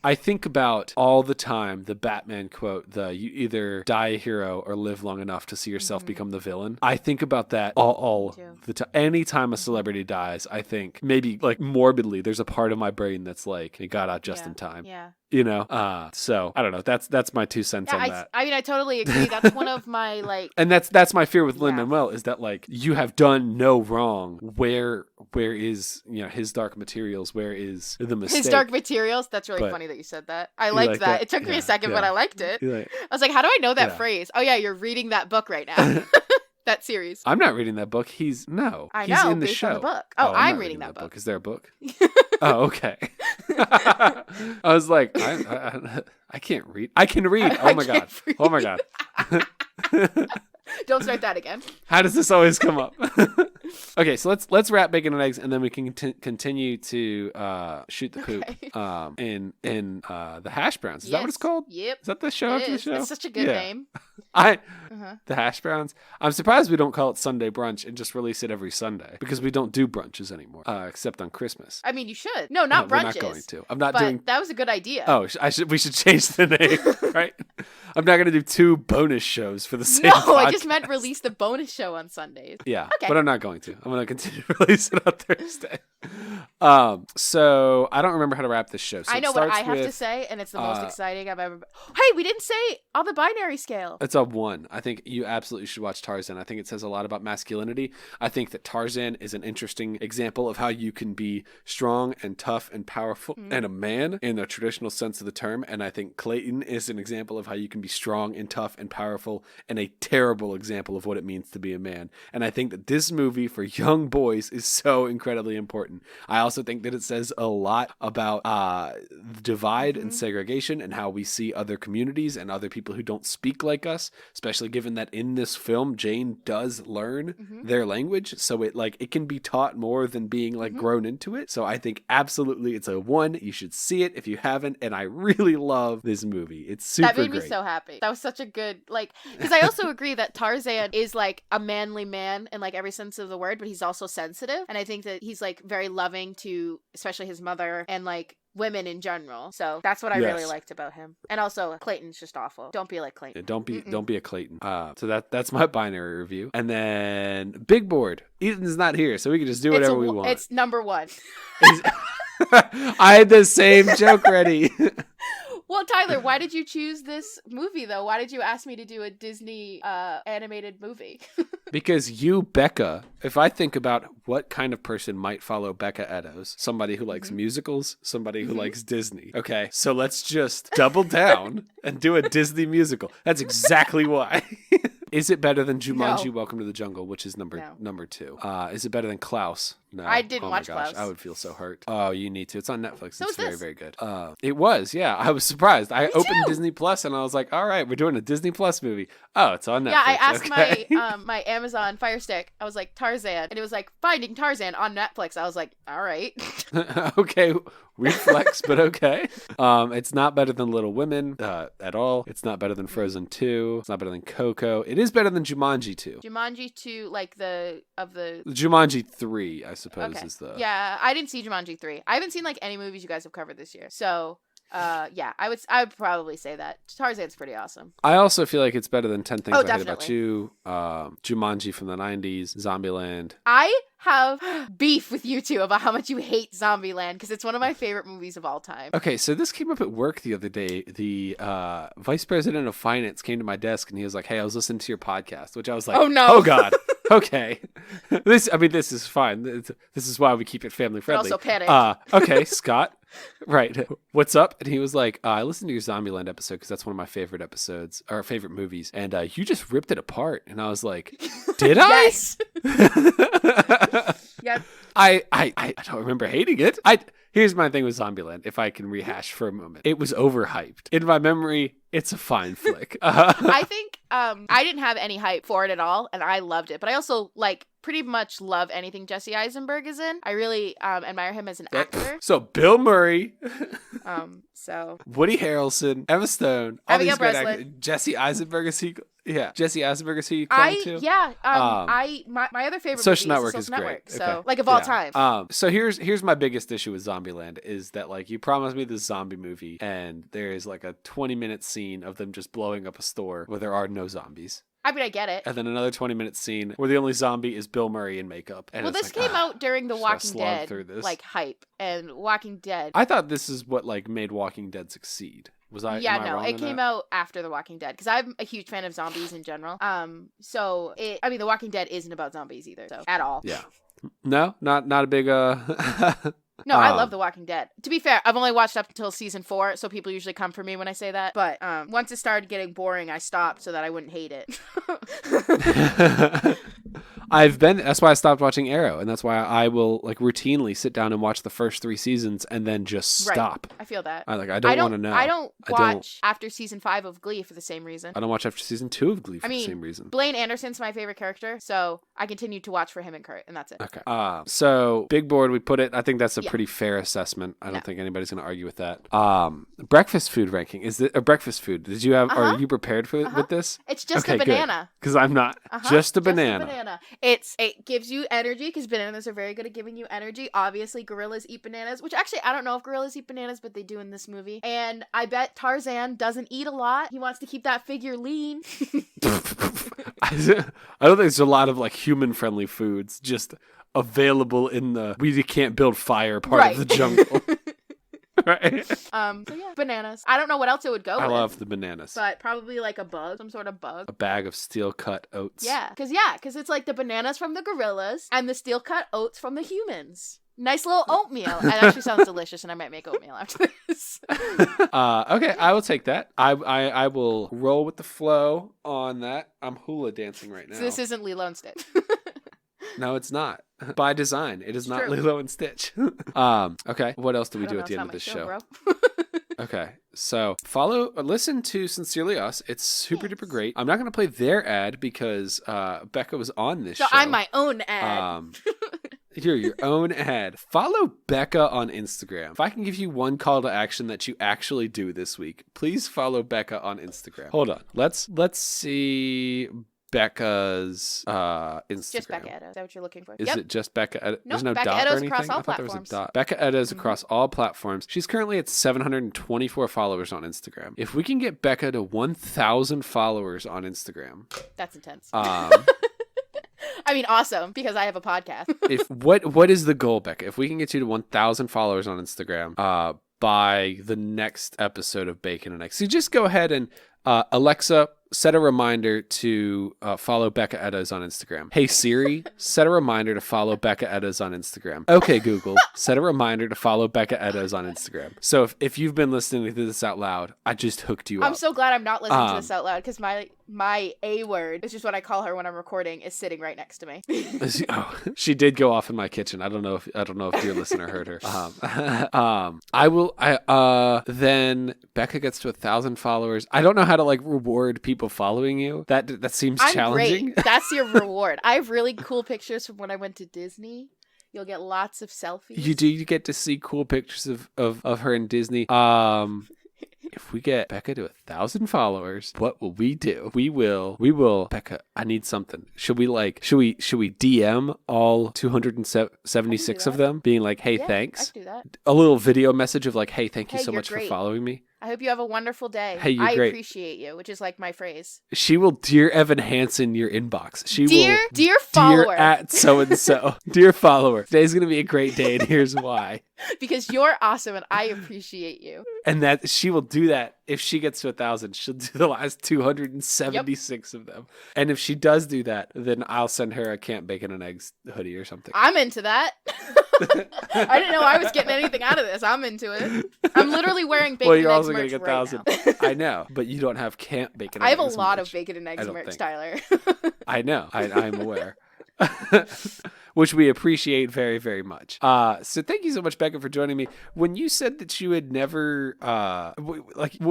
I think about all the time the Batman quote, you either die a hero or live long enough to see yourself become the villain. I think about that all the time. Anytime a celebrity dies, I think maybe like morbidly, there's a part of my brain that's like, they got out just in time. Yeah. You know? So I don't know. That's my 2 cents on that. I mean, I totally agree. That's one of my like... And that's my fear with Lin-Manuel, is that like, you have done no wrong. Where is, his dark materials? Where is the mistake? His dark materials? That's really funny that you said that. I liked that. It took me a second, but I liked it. I was like, how do I know that phrase? Oh yeah, you're reading that book right now. That series. I'm not reading that book. He's in the based show. on the book. Oh, I'm reading that book. book. Is there a book? Oh, okay. I was like, I can't read. I can read. Oh my god. Oh my god. Don't start that again. How does this always come up? Okay, so let's wrap Bacon and Eggs, and then we can continue to shoot the poop in the Hash Browns. Is that what it's called? Yep. Is that the show after the show? It's such a good name. The Hash Browns. I'm surprised we don't call it Sunday Brunch and just release it every Sunday, because we don't do brunches anymore, except on Christmas. I mean, you should. No, not brunches. We're not going to. I'm not but doing. That was a good idea. Oh, we should change the name, right? I'm not going to do 2 bonus shows for the same podcast. I just meant release the bonus show on Sundays. Yeah, okay. But I'm not going to. I'm going to continue to release it on Thursday. So I don't remember how to wrap this show. So I know what I have to say, and it's the most exciting I've ever. Hey, we didn't say on the binary scale. It's a 1. I think you absolutely should watch Tarzan. I think it says a lot about masculinity. I think that Tarzan is an interesting example of how you can be strong and tough and powerful and a man in the traditional sense of the term. And I think Clayton is an example of how you can be strong and tough and powerful, and a terrible example of what it means to be a man. And I think that this movie for young boys is so incredibly important. I also think that it says a lot about divide and segregation, and how we see other communities and other people who don't speak like us, especially given that in this film Jane does learn their language, so it can be taught more than being grown into it. So I think absolutely it's a 1. You should see it if you haven't, and I really love this movie. It's super great. That made me so happy. That was such a good, because I also agree that Tarzan is like a manly man in like every sense of the word, but he's also sensitive, and I think that he's like very loving to especially his mother and like women in general. So that's what I really liked about him. And also Clayton's just awful. Don't be like Clayton. Yeah, don't be a Clayton. So that's my binary review. And then Big Board. Ethan's not here, so we can just do whatever we want. It's number 1. I had the same joke ready. Well, Tyler, why did you choose this movie, though? Why did you ask me to do a Disney animated movie? Because you, Becca, if I think about what kind of person might follow Becca Eddows, somebody who likes musicals, somebody who likes Disney. Okay, so let's just double down and do a Disney musical. That's exactly why. Is it better than Jumanji No. Welcome to the Jungle, which is number No. 2? Is it better than Klaus? No. I didn't watch Oh my gosh, Klaus. I would feel so hurt. Oh, you need to. It's on Netflix. So It's is very, this. very good. It was, yeah. I was surprised. I opened too. Disney Plus and I was like, all right, we're doing a Disney Plus movie. Oh, it's on Netflix. Yeah, I asked okay. my Amazon Fire Stick. I was like, Tarzan. And it was like, Finding Tarzan on Netflix. I was like, all right. Okay, weird flex, but okay. It's not better than Little Women at all. It's not better than Frozen 2. It's not better than Coco. It is better than Jumanji 2. Jumanji 2, like the Jumanji 3, I suppose, Okay. is the... Yeah, I didn't see Jumanji 3. I haven't seen like any movies you guys have covered this year. So, yeah, I would probably say that Tarzan's pretty awesome. I also feel like it's better than 10 Things Oh, I Hate About definitely. You, Jumanji from the 90s, Zombieland. I have beef with you two about how much you hate Zombieland because it's one of my favorite movies of all time. Okay, so this came up at work the other day. The vice president of finance came to my desk and he was like, "Hey, I was listening to your podcast," which I was like, Oh, no. Oh God, okay, this is fine. This is why we keep it family But friendly." also panic. Okay, Scott, right? What's up? And he was like, "I listened to your Zombieland episode because that's one of my favorite episodes or favorite movies, and you just ripped it apart." And I was like, "Did I?" Yes. Yep. I don't remember hating it. Here's my thing with Zombieland, if I can rehash for a moment. It was overhyped. In my memory, it's a fine flick. I think I didn't have any hype for it at all, and I loved it. But I also pretty much love anything Jesse Eisenberg is in. I really admire him as an actor. So Bill Murray, So Woody Harrelson, Emma Stone, all Abigail these great Breslin. actors. Jesse Eisenberg is he? Yeah, Jesse Eisenberg is he? Calling too? My other favorite Social movie Network is is Social Network. great. So Okay. of all Yeah. time. So here's my biggest issue with Zombieland is that you promised me this zombie movie and there is a 20-minute scene of them just blowing up a store where there are no zombies. I mean, I get it. And then another 20-minute scene where the only zombie is Bill Murray in makeup. And Well, it's this came out during the just gotta Walking slog Dead through this. hype, and Walking Dead. I thought this is what made Walking Dead succeed. Was I? Yeah, am I no, wrong it in came that? out after The Walking Dead because I'm a huge fan of zombies in general. So The Walking Dead isn't about zombies either, so at all. Yeah. No, not a big No, I love The Walking Dead. To be fair, I've only watched up until season 4, so people usually come for me when I say that. But once it started getting boring, I stopped so that I wouldn't hate it. That's why I stopped watching Arrow, and that's why I will routinely sit down and watch the first 3 seasons and then just Right. stop. I feel that. I don't want to know. I don't I don't- watch after season 5 of Glee for the same reason. I don't watch after season 2 of Glee for I mean, the same reason. Blaine Anderson's my favorite character, so I continue to watch for him and Kurt, and that's it. Okay. So big board, we put it. I think that's a Yeah. pretty fair assessment. I don't No. think anybody's going to argue with that. Breakfast food ranking is it a breakfast food? Did you have? Are you prepared with this? It's just Okay, a banana. Because I'm not. Just a banana. Just a banana. It gives you energy because bananas are very good at giving you energy. Obviously, gorillas eat bananas, which actually I don't know if gorillas eat bananas, but they do in this movie. And I bet Tarzan doesn't eat a lot. He wants to keep that figure lean. I don't think there's a lot of human-friendly foods just available in the we can't build fire part of the jungle. Right? So yeah, bananas. I don't know what else it would go I with. love the bananas. But probably a bug, some sort of bug. A bag of steel-cut oats. Yeah, because it's the bananas from the gorillas and the steel-cut oats from the humans. Nice little oatmeal. It actually sounds delicious, and I might make oatmeal after this. Okay, I will take that. I will roll with the flow on that. I'm hula dancing right now. So this isn't Lilo and Stitch. No, it's not. By design, it is not true. Lilo and Stitch. Okay, what else do we I do don't at the know, end of this it's not show? my bro. Okay, so listen to Sincerely Us. It's super Yes. duper great. I'm not going to play their ad because Becca was on this So show. I'm my own ad. You're your own ad. Follow Becca on Instagram. If I can give you one call to action that you actually do this week, please follow Becca on Instagram. Hold on. Let's see Becca's Instagram. Just Becca Eddows. Is that what you're looking for? Is it just Becca Eddows? There's no Becca dot or Eddows anything? across all I thought there was a platforms. dot. Becca Eddows across all platforms. She's currently at 724 followers on Instagram. If we can get Becca to 1,000 followers on Instagram, That's intense. I mean, awesome, because I have a podcast. What is the goal, Becca? If we can get you to 1,000 followers on Instagram by the next episode of Bacon and Eggs, so just go ahead and Alexa, set a reminder to follow Becca Eddows on Instagram. Hey Siri, set a reminder to follow Becca Eddows on Instagram. Okay Google, set a reminder to follow Becca Eddows on Instagram. So if you've been listening to this out loud, I just hooked you up. I'm so glad I'm not listening to this out loud, because my A word, which is what I call her when I'm recording, is sitting right next to me. She did go off in my kitchen. I don't know if your listener heard her. Then Becca gets to 1,000 followers. I don't know how to like reward people following you. That seems challenging. Great. That's your reward. I have really cool pictures from when I went to Disney. You'll get lots of selfies. You get to see cool pictures of her in Disney. If we get Becca to 1,000 followers, what will we do? We will, Becca, I need something. Should we DM all 276 of them being like, hey, thanks? I can do that. A little video message of like, hey, thank you so much for following me. I hope you have a wonderful day. Hey, you're great. I appreciate you, which is like my phrase. She will dear Evan Hansen your inbox. Dear follower. Dear at so-and-so. Dear follower. Today's going to be a great day, and here's why. Because you're awesome, and I appreciate you. And that she will do that. If she gets to 1,000, she'll do the last 276 of them. And if she does do that, then I'll send her a Camp Bacon and Eggs hoodie or something. I'm into that. I didn't know I was getting anything out of this. I'm into it. I'm literally wearing Bacon and Eggs merch. Well, you're also going to get 1,000. I know, but you don't have Camp Bacon and Eggs. I have a lot of Bacon and Eggs merch, Tyler. I know. I'm aware. Which we appreciate very, very much. So thank you so much, Becca, for joining me. When you said that you had never,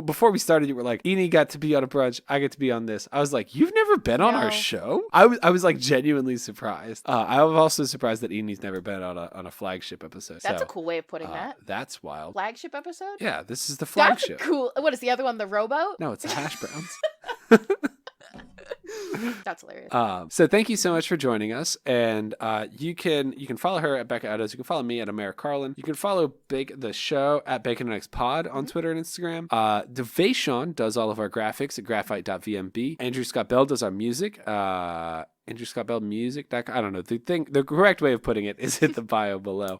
before we started, you were like, Eni got to be on a brunch, I get to be on this. I was like, you've never been on our show? I was like genuinely surprised. I was also surprised that Eni's never been on a flagship episode. That's a cool way of putting that. That's wild. Flagship episode? Yeah, this is the flagship. That's cool. What is the other one? The rowboat? No, it's the hash browns. That's hilarious. So thank you so much for joining us, and you can follow her at Becca Eddows. You can follow me at Amara Carlin. You can follow the show at Bacon and Eggs Pod on Twitter and Instagram. Devation does all of our graphics at graphite.vmb. Andrew Scott Bell does our music. Andrew Scott Bell Music. I don't know. The correct way of putting it is in the bio below.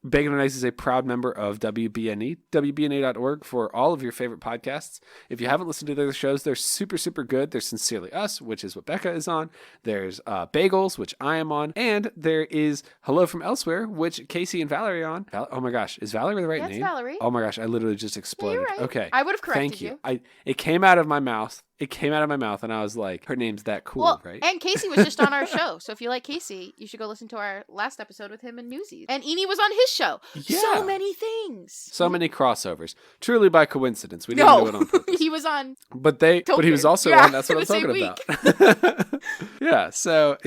Bacon and Eggs is a proud member of WBNE, WBNE.org for all of your favorite podcasts. If you haven't listened to their shows, they're super, super good. There's Sincerely Us, which is what Becca is on. There's Bagels, which I am on. And there is Hello from Elsewhere, which Casey and Valerie are on. Oh my gosh. Is Valerie the right name? Yes, Valerie. Oh my gosh. I literally just exploded. Yeah, you're right. Okay. I would have corrected Thank you. It came out of my mouth. And I was like, her name's that cool, right? And Casey was just on our show. So if you like Casey, you should go listen to our last episode with him and Newsies. And Eni was on his show. Yeah. So many things. So many crossovers. Truly by coincidence. We didn't do it on purpose. He was on But he was also on That's What I'm Talking About. Yeah, so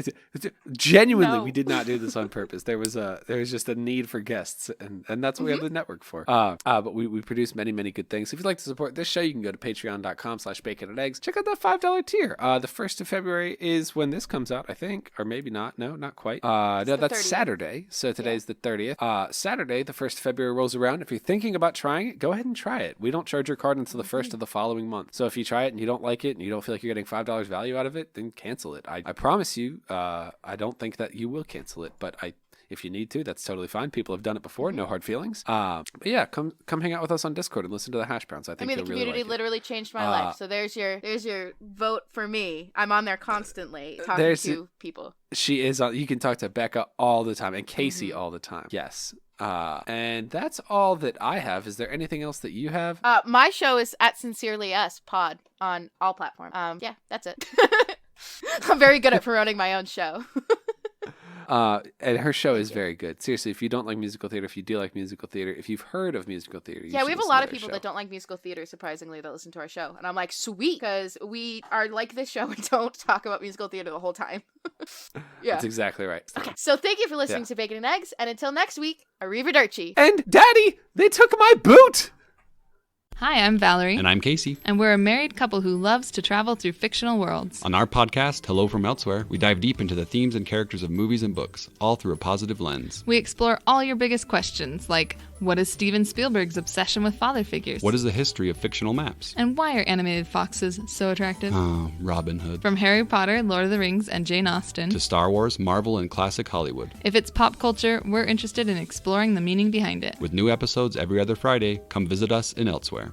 genuinely we did not do this on purpose. There was just a need for guests, and that's what we have the network for. But we produce many, many good things. If you'd like to support this show, you can go to patreon.com/baconandeggs. Check out that $5 tier. The 1st of February is when this comes out, I think. Or maybe not. No, not quite. No, that's 30th. Saturday. So today's the 30th. Saturday, the 1st of February rolls around. If you're thinking about trying it, go ahead and try it. We don't charge your card until the 1st of the following month. So if you try it and you don't like it and you don't feel like you're getting $5 value out of it, then cancel it. I promise you, I don't think that you will cancel it, but if you need to, that's totally fine. People have done it before. No hard feelings. But yeah, come hang out with us on Discord and listen to the Hash Browns. I think the community literally changed my life. So there's your vote for me. I'm on there constantly talking to people. She is on. You can talk to Becca all the time and Casey all the time. Yes. And that's all that I have. Is there anything else that you have? My show is at Sincerely Us Pod on all platforms. Yeah, that's it. I'm very good at promoting my own show. And her show is very good. Seriously, if you don't like musical theater, if you do like musical theater, if you've heard of musical theater, we have a lot of people that don't like musical theater, surprisingly, that listen to our show. And I'm like, sweet, because we are like this show and don't talk about musical theater the whole time. Yeah. That's exactly right. Okay, so thank you for listening to Bacon and Eggs, and until next week, arrivederci. And Daddy, they took my boot! Hi, I'm Valerie. And I'm Casey. And we're a married couple who loves to travel through fictional worlds. On our podcast, Hello From Elsewhere, we dive deep into the themes and characters of movies and books, all through a positive lens. We explore all your biggest questions, like what is Steven Spielberg's obsession with father figures? What is the history of fictional maps? And why are animated foxes so attractive? Oh, Robin Hood. From Harry Potter, Lord of the Rings, and Jane Austen, To Star Wars, Marvel, and classic Hollywood. if it's pop culture, we're interested in exploring the meaning behind it. With new episodes every other Friday, come visit us in Elsewhere.